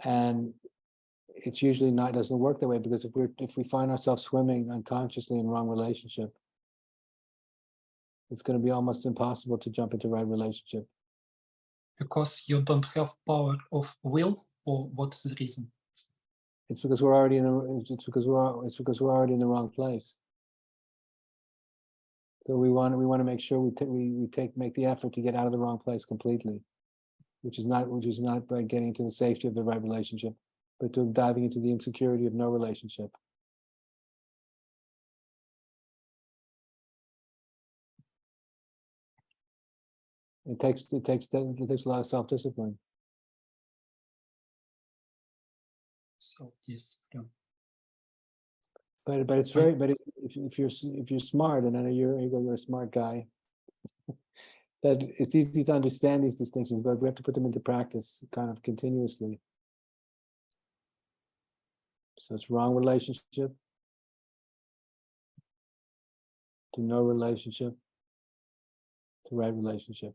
And it's usually not, doesn't work that way, because if we find ourselves swimming unconsciously in wrong relationship, it's going to be almost impossible to jump into right relationship. Because you don't have power of will, or what is the reason? It's because we're already in the, it's because we're already in the wrong place. So we want to make sure we make the effort to get out of the wrong place completely, which is not by getting into the safety of the right relationship, but to diving into the insecurity of no relationship. It takes a lot of self-discipline. So this, yeah. But it's very, but if you're smart, and I know you're a smart guy, that it's easy to understand these distinctions, but we have to put them into practice kind of continuously. So it's wrong relationship to no relationship to right relationship.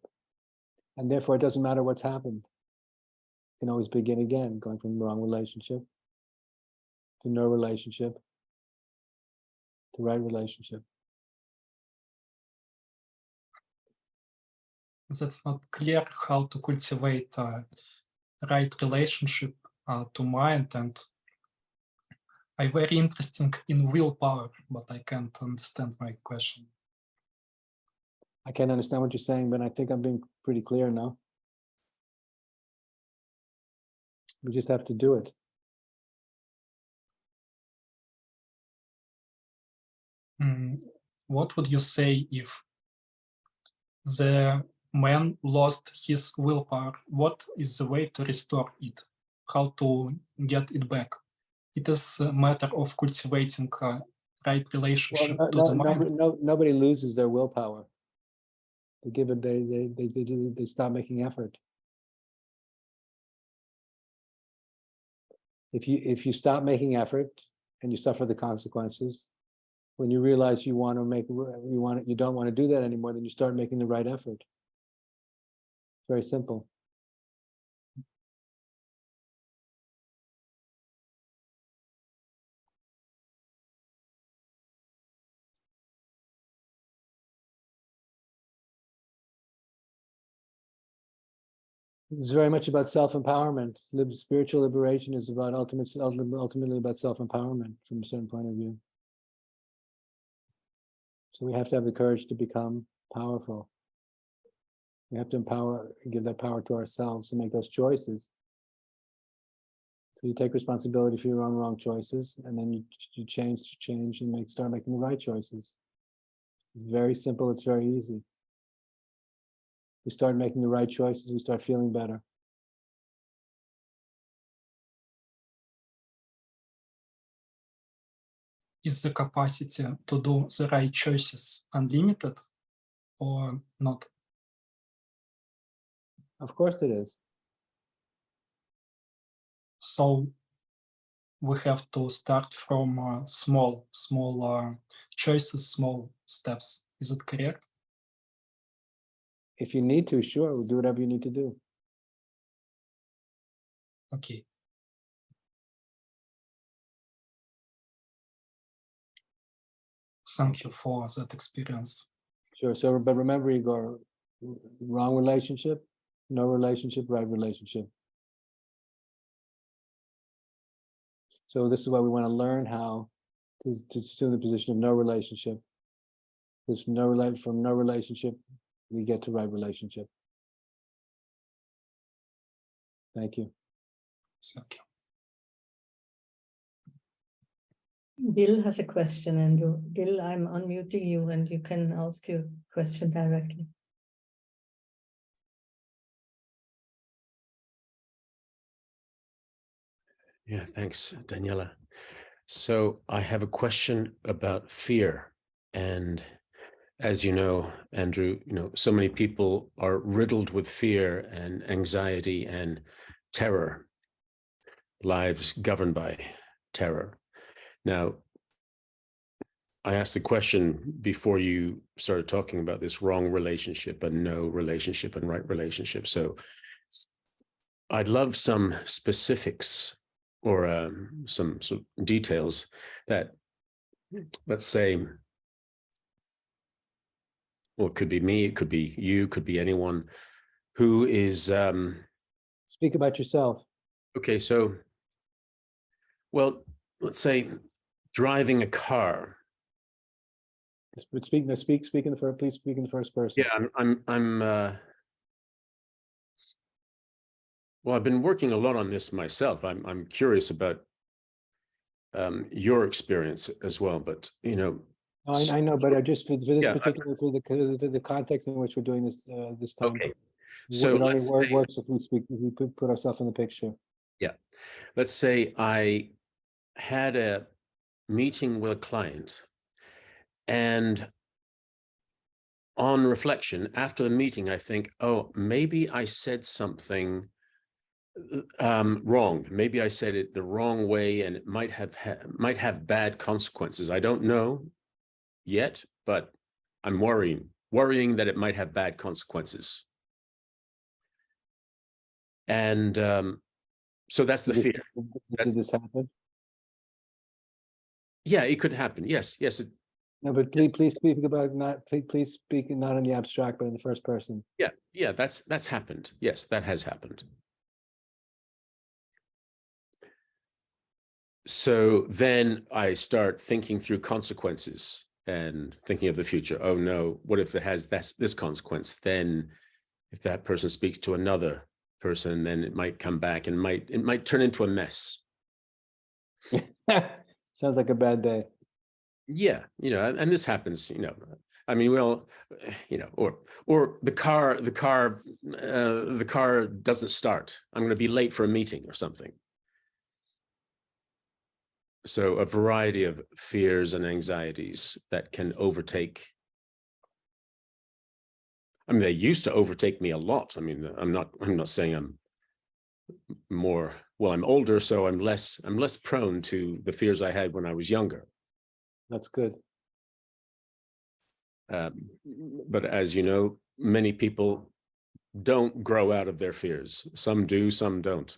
And therefore, it doesn't matter what's happened. You can always begin again, going from the wrong relationship to no relationship to right relationship. That's not clear how to cultivate right relationship to mind, and I'm very interested in willpower, but I can't understand my question. I can't understand what you're saying, but I think I'm being pretty clear now. We just have to do it. What would you say if the man lost his willpower? What is the way to restore it? How to get it back? It is a matter of cultivating right relationship to the mind. Nobody loses their willpower. They give it. They stop making effort. If you stop making effort and you suffer the consequences, when you realize you don't want to do that anymore, then you start making the right effort. Very simple. It's very much about self-empowerment. Spiritual liberation is about ultimately about self-empowerment from a certain point of view. So we have to have the courage to become powerful. We have to give that power to ourselves to make those choices. So you take responsibility for your own wrong choices, and then you change and start making the right choices. It's very simple. It's very easy. We start making the right choices, we start feeling better. Is the capacity to do the right choices unlimited or not? Of course it is. So we have to start from small choices, small steps. Is it correct? If you need to, sure, we'll do whatever you need to do. Okay. Thank you for that experience. Sure. So, but remember, Igor, wrong relationship, no relationship, right relationship. So this is why we want to learn how to assume the position of no relationship. Because from no relationship, we get to right relationship. Thank you. Thank you. Gil has a question, Andrew. Gil, I'm unmuting you and you can ask your question directly. Yeah, thanks, Daniela. So I have a question about fear. And as you know, Andrew, so many people are riddled with fear and anxiety and terror, lives governed by terror. Now, I asked the question before you started talking about this wrong relationship and no relationship and right relationship. So I'd love some specifics or some details that, let's say, well, it could be me, it could be you, could be anyone who is... Speak about yourself. Okay, so, well, let's say driving a car. But speak in the first. Please speak in the first person. Yeah, well, I've been working a lot on this myself. I'm curious about your experience as well, but I know, but I just for this Yeah, particular for the context in which we're doing this this time. Okay, so it only let's say- works if we put ourselves in the picture. Yeah, let's say I had a meeting with a client, and on reflection after the meeting, I think, oh, maybe I said something wrong. Maybe I said it the wrong way, and it might have bad consequences. I don't know yet, but I'm worrying that it might have bad consequences. And so that's the fear. Did this happen? Yeah, it could happen. Yes. No, but please speak about please speak not in the abstract, but in the first person. Yeah, that's happened. Yes, that has happened. So then I start thinking through consequences and thinking of the future. Oh no, what if it has this consequence? Then if that person speaks to another person, then it might come back and it might turn into a mess. Sounds like a bad day. Yeah, and this happens, I mean, well, or the car doesn't start. I'm going to be late for a meeting or something. So a variety of fears and anxieties that can overtake. I mean, they used to overtake me a lot. I mean, I'm not saying I'm more, well, I'm older, so I'm less prone to the fears I had when I was younger. That's good. But as you know, many people don't grow out of their fears. Some do, some don't.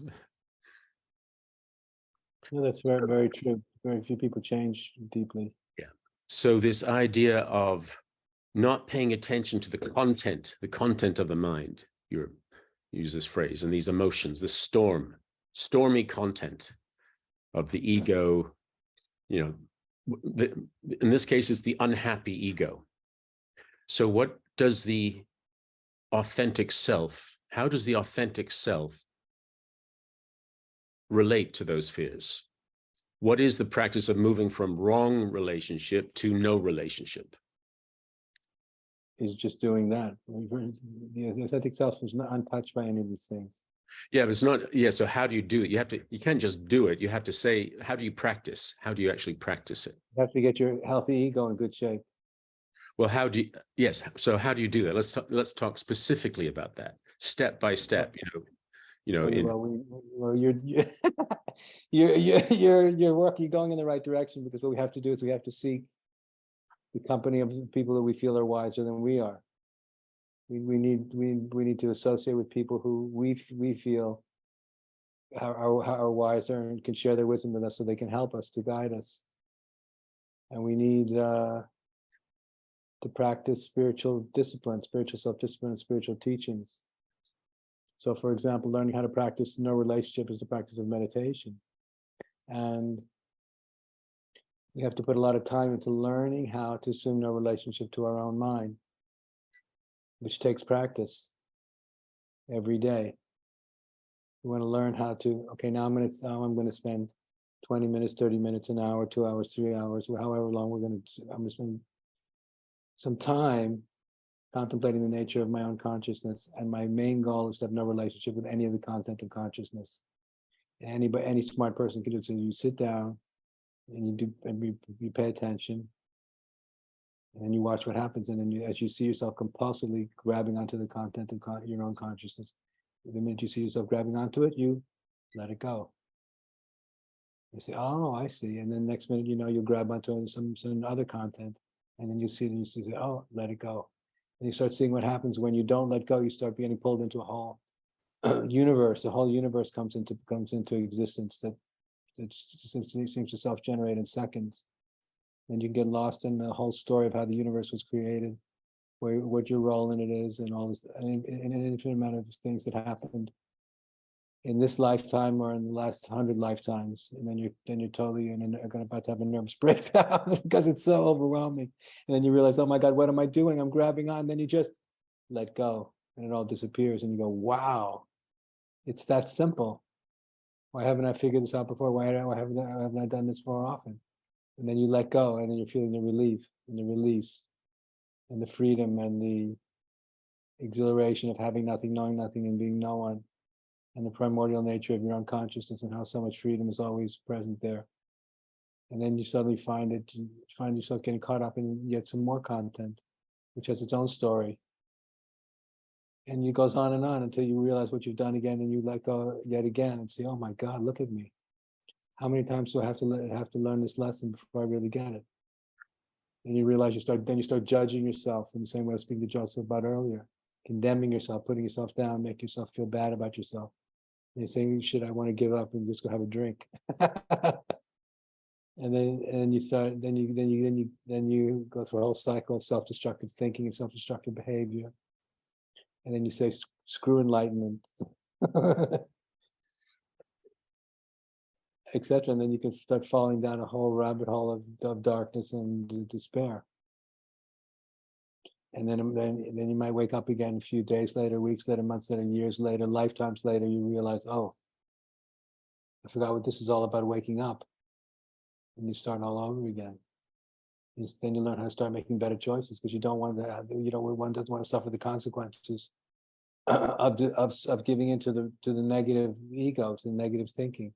No, that's very, very true. Very few people change deeply. Yeah. So this idea of not paying attention to the content of the mind, you use this phrase, and these emotions, this stormy content of the ego, in this case, it's the unhappy ego. So what does the authentic self, how does the authentic self relate to those fears? What is the practice of moving from wrong relationship to no relationship? Is just doing that. The authentic self is not untouched by any of these things. Yeah, but it's not. Yeah. So how do you do it? You can't just do it. You have to say, how do you practice? How do you actually practice it? You have to get your healthy ego in good shape. Well, yes. So how do you do that? Let's talk specifically about that, step by step. Well, you're working, going in the right direction, because what we have to do is we have to seek the company of people that we feel are wiser than we are. We need to associate with people who we feel are wiser and can share their wisdom with us, so they can help us, to guide us. And we need to practice spiritual discipline, spiritual self-discipline, and spiritual teachings. So, for example, learning how to practice no relationship is the practice of meditation. And we have to put a lot of time into learning how to assume no relationship to our own mind, which takes practice every day. We want to learn how to, okay, now I'm going to spend 20 minutes, 30 minutes, an hour, 2 hours, 3 hours, however long I'm going to spend some time contemplating the nature of my own consciousness. And my main goal is to have no relationship with any of the content of consciousness. And any smart person can do it. So you sit down and you pay attention, and you watch what happens. And then as you see yourself compulsively grabbing onto the content of your own consciousness, the minute you see yourself grabbing onto it, you let it go. You say, oh, I see. And then next minute, you'll grab onto some other content. And then you say, oh, let it go. And you start seeing what happens when you don't let go. You start getting pulled into a whole universe. The whole universe comes into existence that seems to self-generate in seconds. And you get lost in the whole story of how the universe was created, what your role in it is, and all this, and an infinite amount of things that happened in this lifetime or in the last 100 lifetimes. And then you're totally about to have a nervous breakdown because it's so overwhelming. And then you realize, oh my God, what am I doing? I'm grabbing on. Then you just let go, and it all disappears. And you go, wow, it's that simple. Why haven't I figured this out before? Why haven't I done this more often? And then you let go, and then you're feeling the relief and the release and the freedom and the exhilaration of having nothing, knowing nothing, and being no one, and the primordial nature of your own consciousness and how so much freedom is always present there. And then you suddenly find yourself getting caught up in yet some more content, which has its own story. And it goes on and on until you realize what you've done again, and you let go yet again and say, oh my God, look at me. How many times do I have to learn this lesson before I really get it? And you realize you start judging yourself in the same way I was speaking to Joseph about earlier, condemning yourself, putting yourself down, make yourself feel bad about yourself. And you're saying, shit, I want to give up and just go have a drink. And then you go through a whole cycle of self-destructive thinking and self-destructive behavior. And then you say, screw enlightenment. Etc. And then you can start falling down a whole rabbit hole of darkness and despair. And then you might wake up again a few days later, weeks later, months later, years later, lifetimes later. You realize, oh, I forgot what this is all about, waking up. And you start all over again. Then you learn how to start making better choices, because one doesn't want to suffer the consequences of giving into the negative ego, to the negative thinking.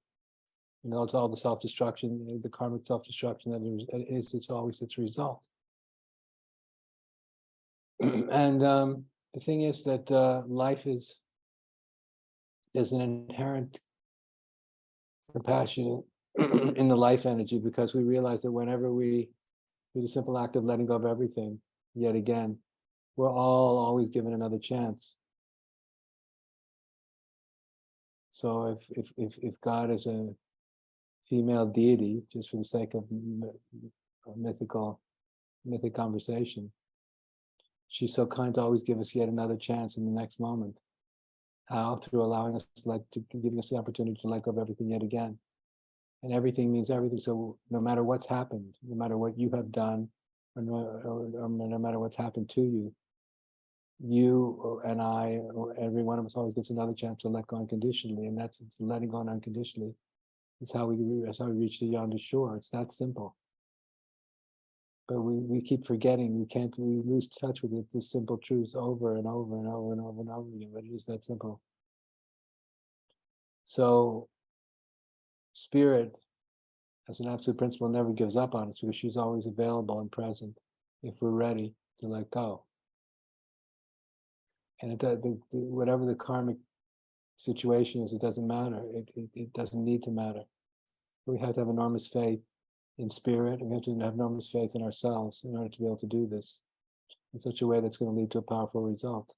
It's all the self-destruction, the karmic self-destruction that it's always its result. And the thing is that life there's an inherent compassion in the life energy, because we realize that whenever we do the simple act of letting go of everything, yet again, we're all always given another chance. So if God is a female deity, just for the sake of mythic conversation, she's so kind to always give us yet another chance in the next moment. How? Through allowing us giving us the opportunity to let go of everything yet again. And everything means everything. So no matter what's happened, no matter what you have done, or no matter what's happened to you, you and I, or every one of us, always gets another chance to let go unconditionally. And it's letting go unconditionally. It's how we reach the yonder shore. It's that simple. But we keep forgetting. We lose touch with it, this simple truths over and over and over and over and over again. But it is that simple. So Spirit, as an absolute principle, never gives up on us, because she's always available and present if we're ready to let go. And whatever the karmic situation is, it doesn't matter. It doesn't need to matter. We have to have enormous faith in Spirit, and we have to have enormous faith in ourselves in order to be able to do this in such a way that's going to lead to a powerful result.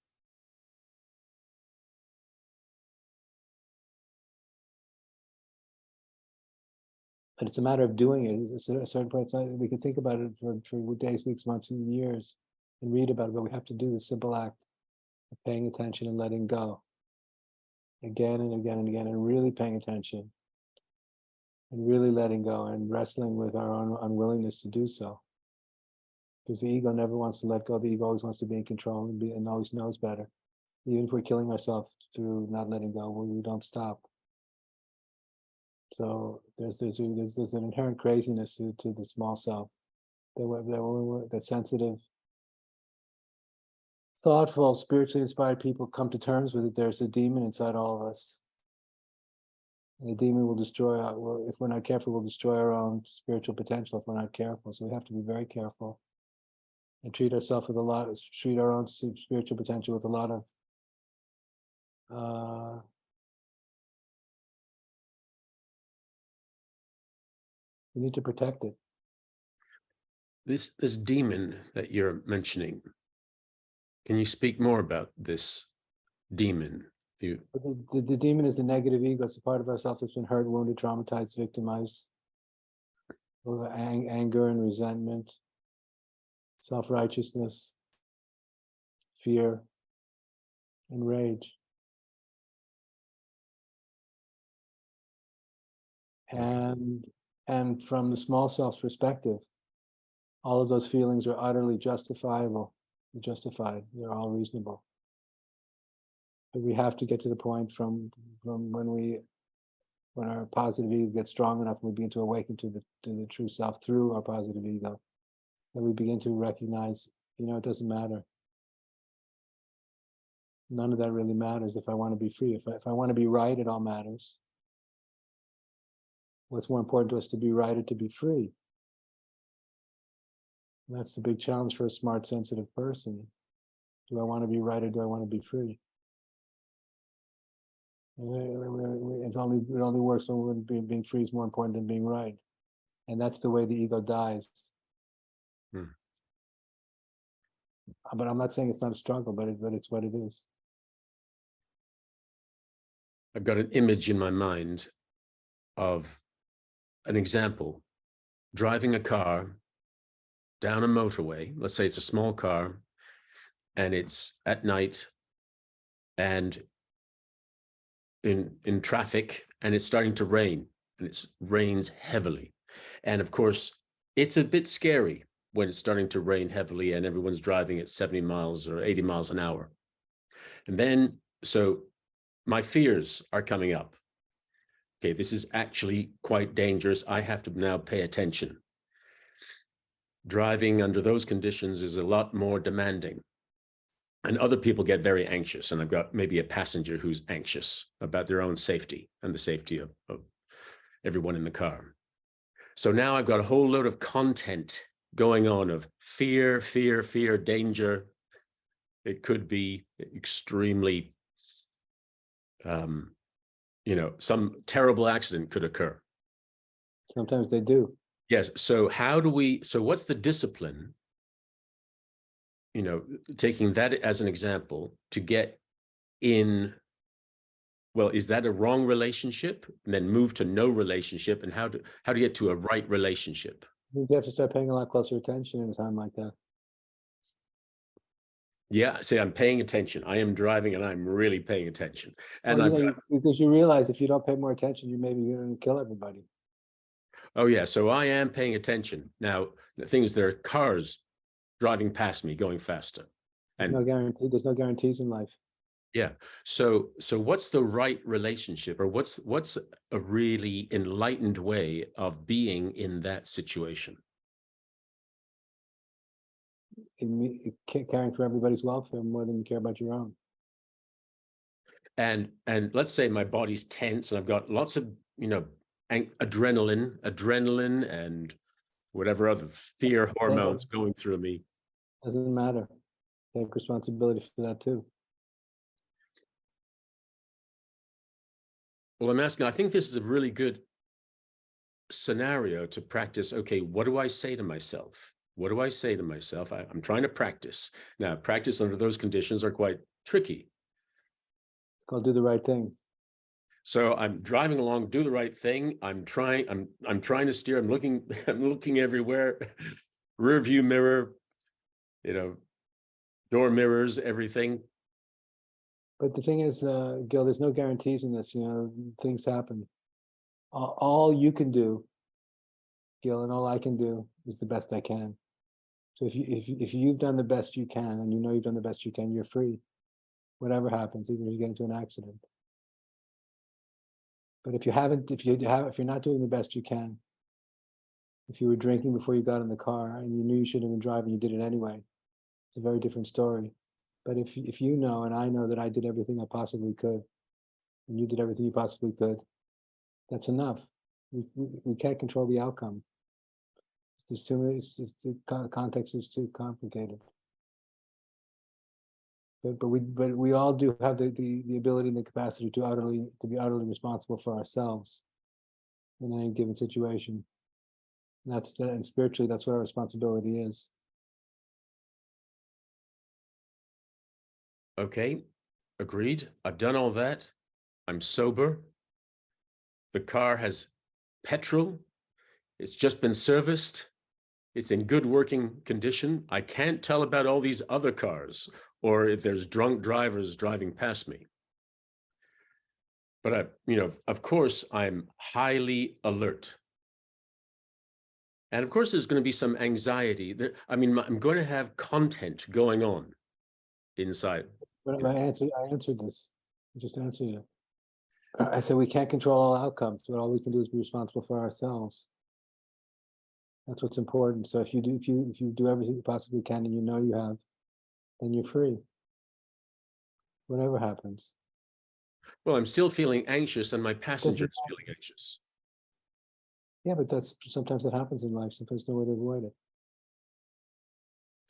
And it's a matter of doing it. It's at a certain point, we can think about it for days, weeks, months, and years. and read about it, but we have to do the simple act of paying attention and letting go again and again and again, and really paying attention and really letting go and wrestling with our own unwillingness to do so. Because the ego never wants to let go. The ego always wants to be in control and always knows better. Even if we're killing ourselves through not letting go, we don't stop. So there's an inherent craziness to the small self. That sensitive, thoughtful, spiritually inspired people come to terms with it. There's a demon inside all of us. And the demon will destroy, if we're not careful, will destroy our own spiritual potential if we're not careful. So we have to be very careful and treat ourselves with treat our own spiritual potential with a lot of we need to protect it. This demon that you're mentioning, can you speak more about this demon? The demon is the negative ego. It's a part of ourselves that's been hurt, wounded, traumatized, victimized, full of anger and resentment, self-righteousness, fear, and rage. And from the small self's perspective, all of those feelings are utterly justifiable. They're justified. They're all reasonable. But we have to get to the point from when our positive ego gets strong enough, we begin to awaken to the true self through our positive ego, that we begin to recognize, it doesn't matter. None of that really matters if I want to be free. If I want to be right, it all matters. What's more important to us, to be right or to be free? And that's the big challenge for a smart, sensitive person. Do I want to be right or do I want to be free? It only works when being free is more important than being right. And that's the way the ego dies. But I'm not saying it's not a struggle, but it's what it is. I've got an image in my mind of an example: driving a car down a motorway. Let's say it's a small car and it's at night and in traffic, and it's starting to rain, and it rains heavily. And of course, it's a bit scary when it's starting to rain heavily and everyone's driving at 70 miles or 80 miles an hour. And then, so my fears are coming up. Okay, this is actually quite dangerous. I have to now pay attention. Driving under those conditions is a lot more demanding. And other people get very anxious. And I've got maybe a passenger who's anxious about their own safety and the safety of everyone in the car. So now I've got a whole load of content going on of fear, fear, fear, danger. It could be extremely, some terrible accident could occur. Sometimes they do. Yes. So what's the discipline, taking that as an example, to get in, well, is that a wrong relationship? And then move to no relationship, and how to get to a right relationship? You have to start paying a lot closer attention in a time like that. Yeah, see, I'm paying attention. I am driving and I'm really paying attention. And because you realize if you don't pay more attention, you maybe you're going to kill everybody. Oh yeah, so I am paying attention. Now, the thing is, there are cars driving past me going faster. And there's no guarantees in life. Yeah. So what's the right relationship, or what's a really enlightened way of being in that situation? Caring for everybody's welfare more than you care about your own. And let's say my body's tense and I've got lots of, adrenaline and whatever other fear hormones going through me. Doesn't matter. Take responsibility for that too. Well, I'm asking, I think this is a really good scenario to practice. Okay, what do I say to myself? What do I say to myself? I'm trying to practice. Now, practice under those conditions are quite tricky. It's called do the right thing. So I'm driving along, do the right thing. I'm trying to steer. I'm looking everywhere. Rear view mirror, door mirrors, everything. But the thing is, Gil, there's no guarantees in this. You know, things happen. All you can do, Gil, and all I can do is the best I can. So if you've done the best you can, and you know you've done the best you can, you're free. Whatever happens, even if you get into an accident. But if you're not doing the best you can, if you were drinking before you got in the car and you knew you shouldn't have been driving, you did it anyway, it's a very different story. But if you know, and I know that I did everything I possibly could, and you did everything you possibly could, that's enough. We can't control the outcome. There's too many. The context is too complicated. But we all do have the ability and the capacity to be utterly responsible for ourselves in any given situation. And spiritually, that's what our responsibility is. Okay, agreed. I've done all that. I'm sober. The car has petrol. It's just been serviced. It's in good working condition. I can't tell about all these other cars or if there's drunk drivers driving past me. But of course, I'm highly alert. And of course, there's going to be some anxiety. I'm going to have content going on inside. But I answered this. I just answered it. I said we can't control all outcomes, but all we can do is be responsible for ourselves. That's what's important. So if you do everything you possibly can, and you know you have, then you're free. Whatever happens. Well, I'm still feeling anxious, and my passenger is feeling anxious. Yeah, but sometimes that happens in life. Sometimes no way to avoid it.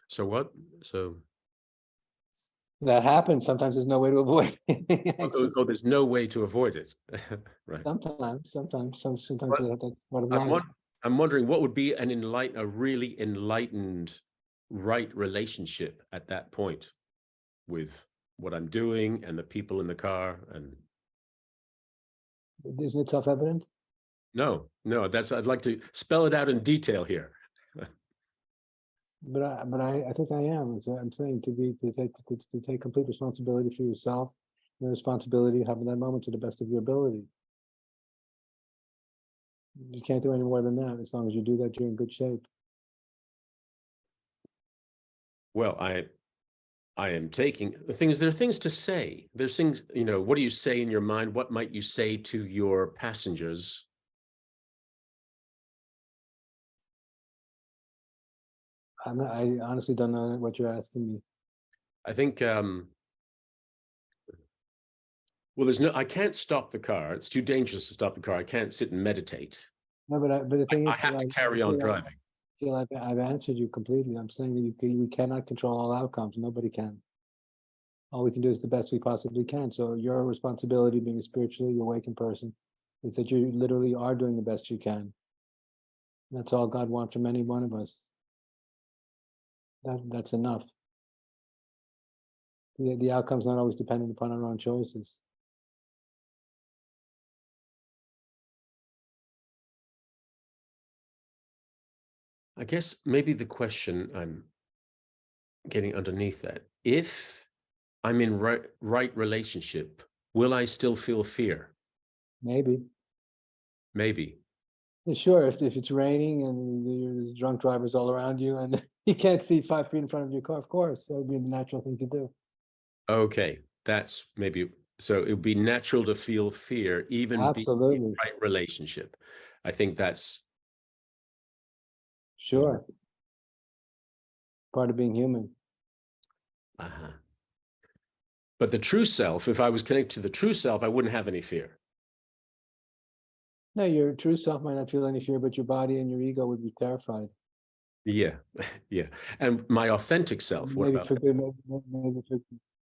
So what? So that happens. Sometimes there's no way to avoid it. There's no way to avoid it. Right. Sometimes that's part of life. I'm wondering what would be a really enlightened, right relationship at that point with what I'm doing and the people in the car. And isn't it self-evident? No, I'd like to spell it out in detail here. But I think I am. I'm saying to take complete responsibility for yourself, and the responsibility of having that moment to the best of your ability. You can't do any more than that. As long as you do that, you're in good shape. Well, I am taking the things. There are things to say. There's things, what do you say in your mind? What might you say to your passengers? I honestly don't know what you're asking me. I think, I can't stop the car. It's too dangerous to stop the car. I can't sit and meditate. No, but the thing is, I have to carry on driving. I've answered you completely. I'm saying that we cannot control all outcomes. Nobody can. All we can do is the best we possibly can. So your responsibility, being a spiritually awakened person, is that you literally are doing the best you can. That's all God wants from any one of us. That's enough. The outcome's not always dependent upon our own choices. I guess maybe the question I'm getting underneath that, if I'm in right relationship, will I still feel fear? Maybe. Yeah, sure, if it's raining and there's drunk drivers all around you and you can't see 5 feet in front of your car, of course, that would be the natural thing to do. Okay, that's maybe, so it would be natural to feel fear, even Absolutely. being in the right relationship. I think that's... Sure. Part of being human. Uh-huh. But the true self, if I was connected to the true self, I wouldn't have any fear. No, your true self might not feel any fear, but your body and your ego would be terrified. Yeah, yeah. And my authentic self, what about that?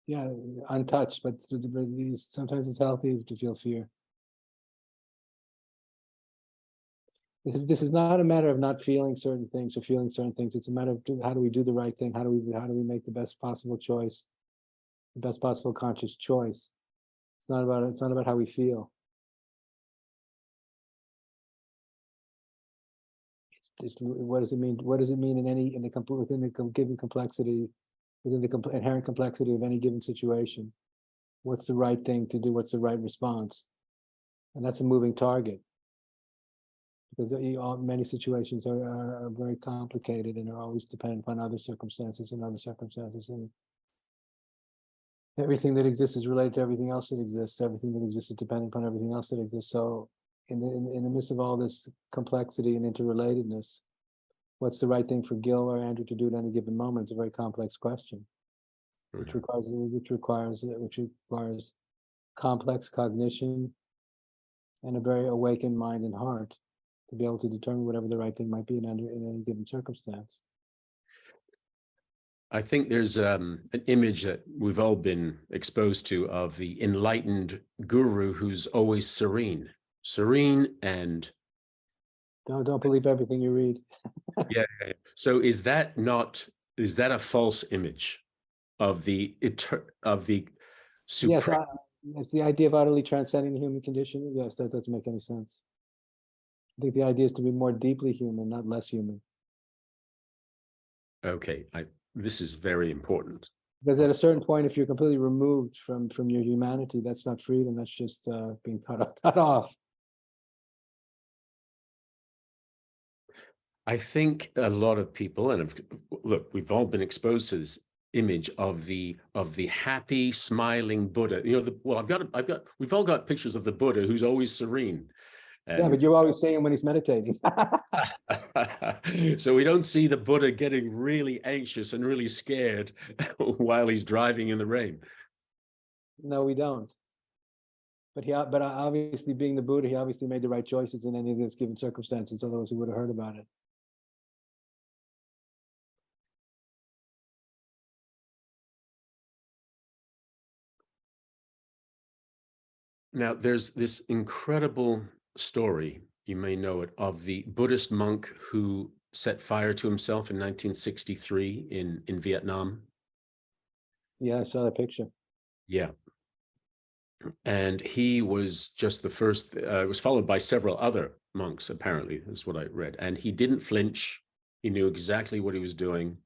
Yeah, untouched, but sometimes it's healthy to feel fear. This is not a matter of not feeling certain things or feeling certain things. It's a matter of how do we do the right thing? How do we make the best possible choice, the best possible conscious choice? It's not about how we feel. What does it mean? What does it mean within the given complexity within the inherent complexity of any given situation. What's the right thing to do? What's the right response? And that's a moving target, because many situations are very complicated and are always dependent upon other circumstances, and everything that exists is related to everything else that exists. Everything that exists is dependent upon everything else that exists. So in the midst of all this complexity and interrelatedness, what's the right thing for Gil or Andrew to do at any given moment? It's a very complex question, which requires complex cognition and a very awakened mind and heart to be able to determine whatever the right thing might be in any given circumstance. I think there's an image that we've all been exposed to of the enlightened guru who's always serene and Don't believe everything you read. yeah. So is that a false image of the Yes, supreme? it's the idea of utterly transcending the human condition. Yes, that doesn't make any sense. I think the idea is to be more deeply human, not less human. Okay, this is very important. Because at a certain point, if you're completely removed from your humanity, that's not freedom. That's just being cut off. I think a lot of people, and look, we've all been exposed to this image of the happy, smiling Buddha. You know, we've all got pictures of the Buddha who's always serene. Yeah, but you're always seeing him when he's meditating. So we don't see the Buddha getting really anxious and really scared while he's driving in the rain. No, we don't. But obviously, being the Buddha, he obviously made the right choices in any of these given circumstances. Otherwise, he would have heard about it. Now, there's this incredible story, you may know it, of the Buddhist monk who set fire to himself in 1963 in Vietnam. Yeah, I saw that picture. Yeah. And he was just the first, it was followed by several other monks, apparently, is what I read. And he didn't flinch. He knew exactly what he was doing.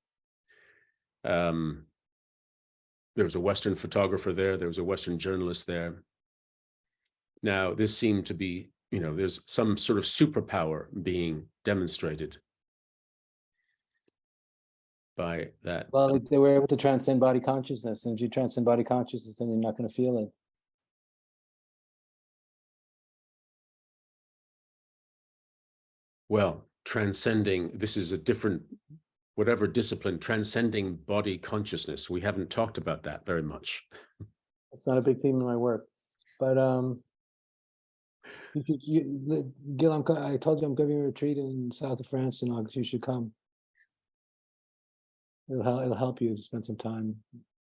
There was a Western photographer there. There was a Western journalist there. Now, this seemed to be, you know, there's some sort of superpower being demonstrated by that. Well, they were able to transcend body consciousness. And if you transcend body consciousness, then you're not going to feel it. Well, transcending, this is a different, whatever discipline, transcending body consciousness. We haven't talked about that very much. It's not a big theme in my work. But Gil, I told you I'm giving a retreat in south of France in August. You should come. It'll help you to spend some time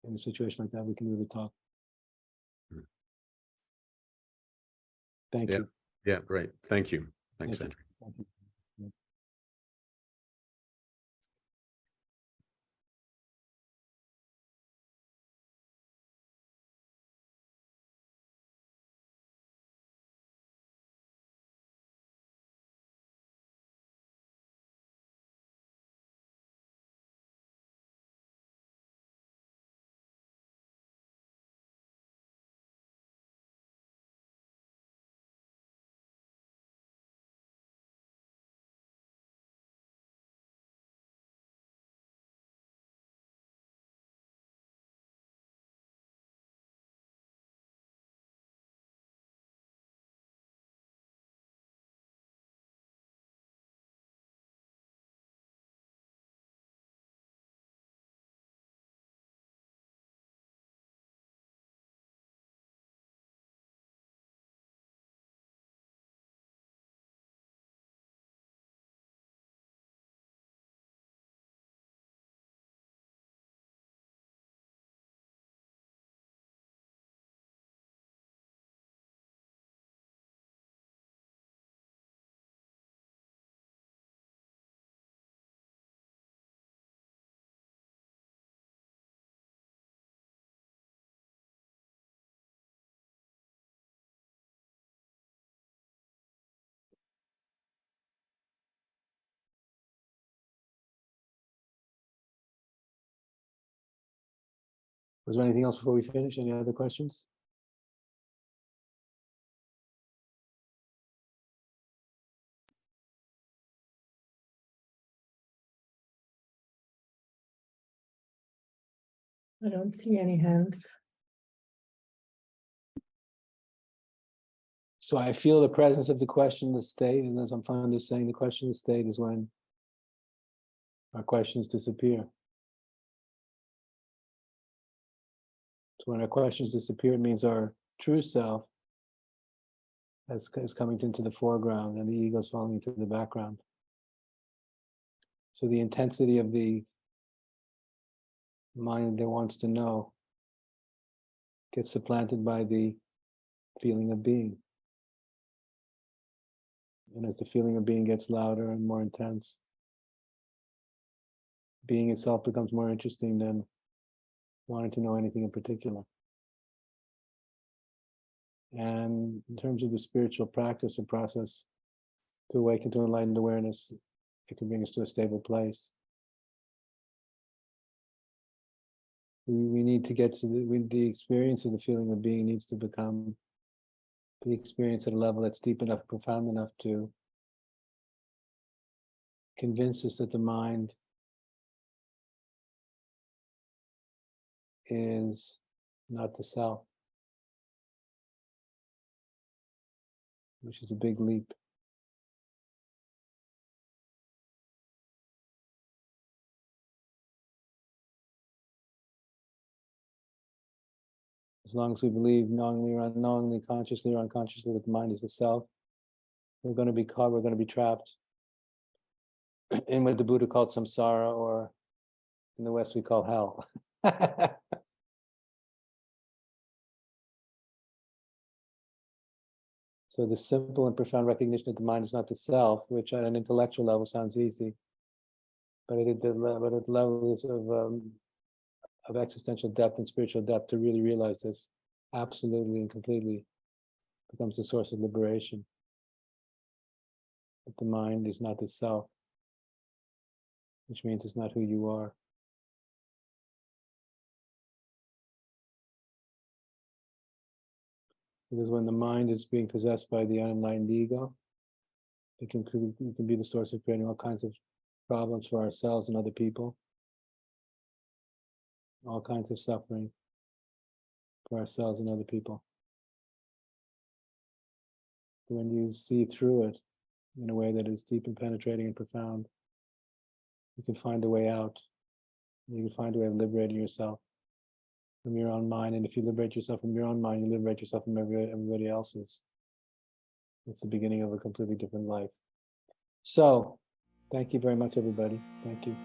in a situation like that. We can really talk. Thank you. Yeah, great. Thank you. Thanks, Thank Andrew. you. Thank you. Was there anything else before we finish? Any other questions? I don't see any hands. So I feel the presence of the questionless state, and as I'm fond of saying, the questionless state is when our questions disappear. So when our questions disappear, it means our true self is coming into the foreground and the ego is falling into the background. So the intensity of the mind that wants to know gets supplanted by the feeling of being. And as the feeling of being gets louder and more intense, being itself becomes more interesting than wanting to know anything in particular. And in terms of the spiritual practice or process to awaken to enlightened awareness, it can bring us to a stable place. We need to get to the experience of the feeling of being needs to become the experience at a level that's deep enough, profound enough to convince us that the mind is not the self, which is a big leap. As long as we believe knowingly or unknowingly, consciously or unconsciously, that the mind is the self, we're going to be caught, we're going to be trapped in what the Buddha called samsara, or in the West we call hell. So the simple and profound recognition that the mind is not the self, which at an intellectual level sounds easy, but at the levels of existential depth and spiritual depth, to really realize this absolutely and completely becomes the source of liberation. That the mind is not the self, which means it's not who you are. Because when the mind is being possessed by the unenlightened ego, it can be the source of creating all kinds of problems for ourselves and other people, all kinds of suffering for ourselves and other people. When you see through it in a way that is deep and penetrating and profound, you can find a way out. You can find a way of liberating yourself from your own mind. And if you liberate yourself from your own mind, you liberate yourself from everybody else's. It's the beginning of a completely different life. So, thank you very much, everybody. Thank you.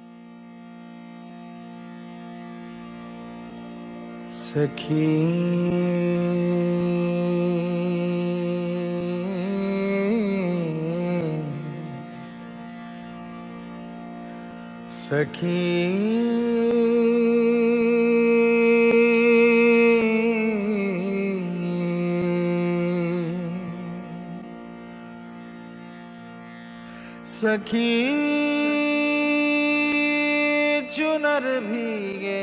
सखी चुनर भीगे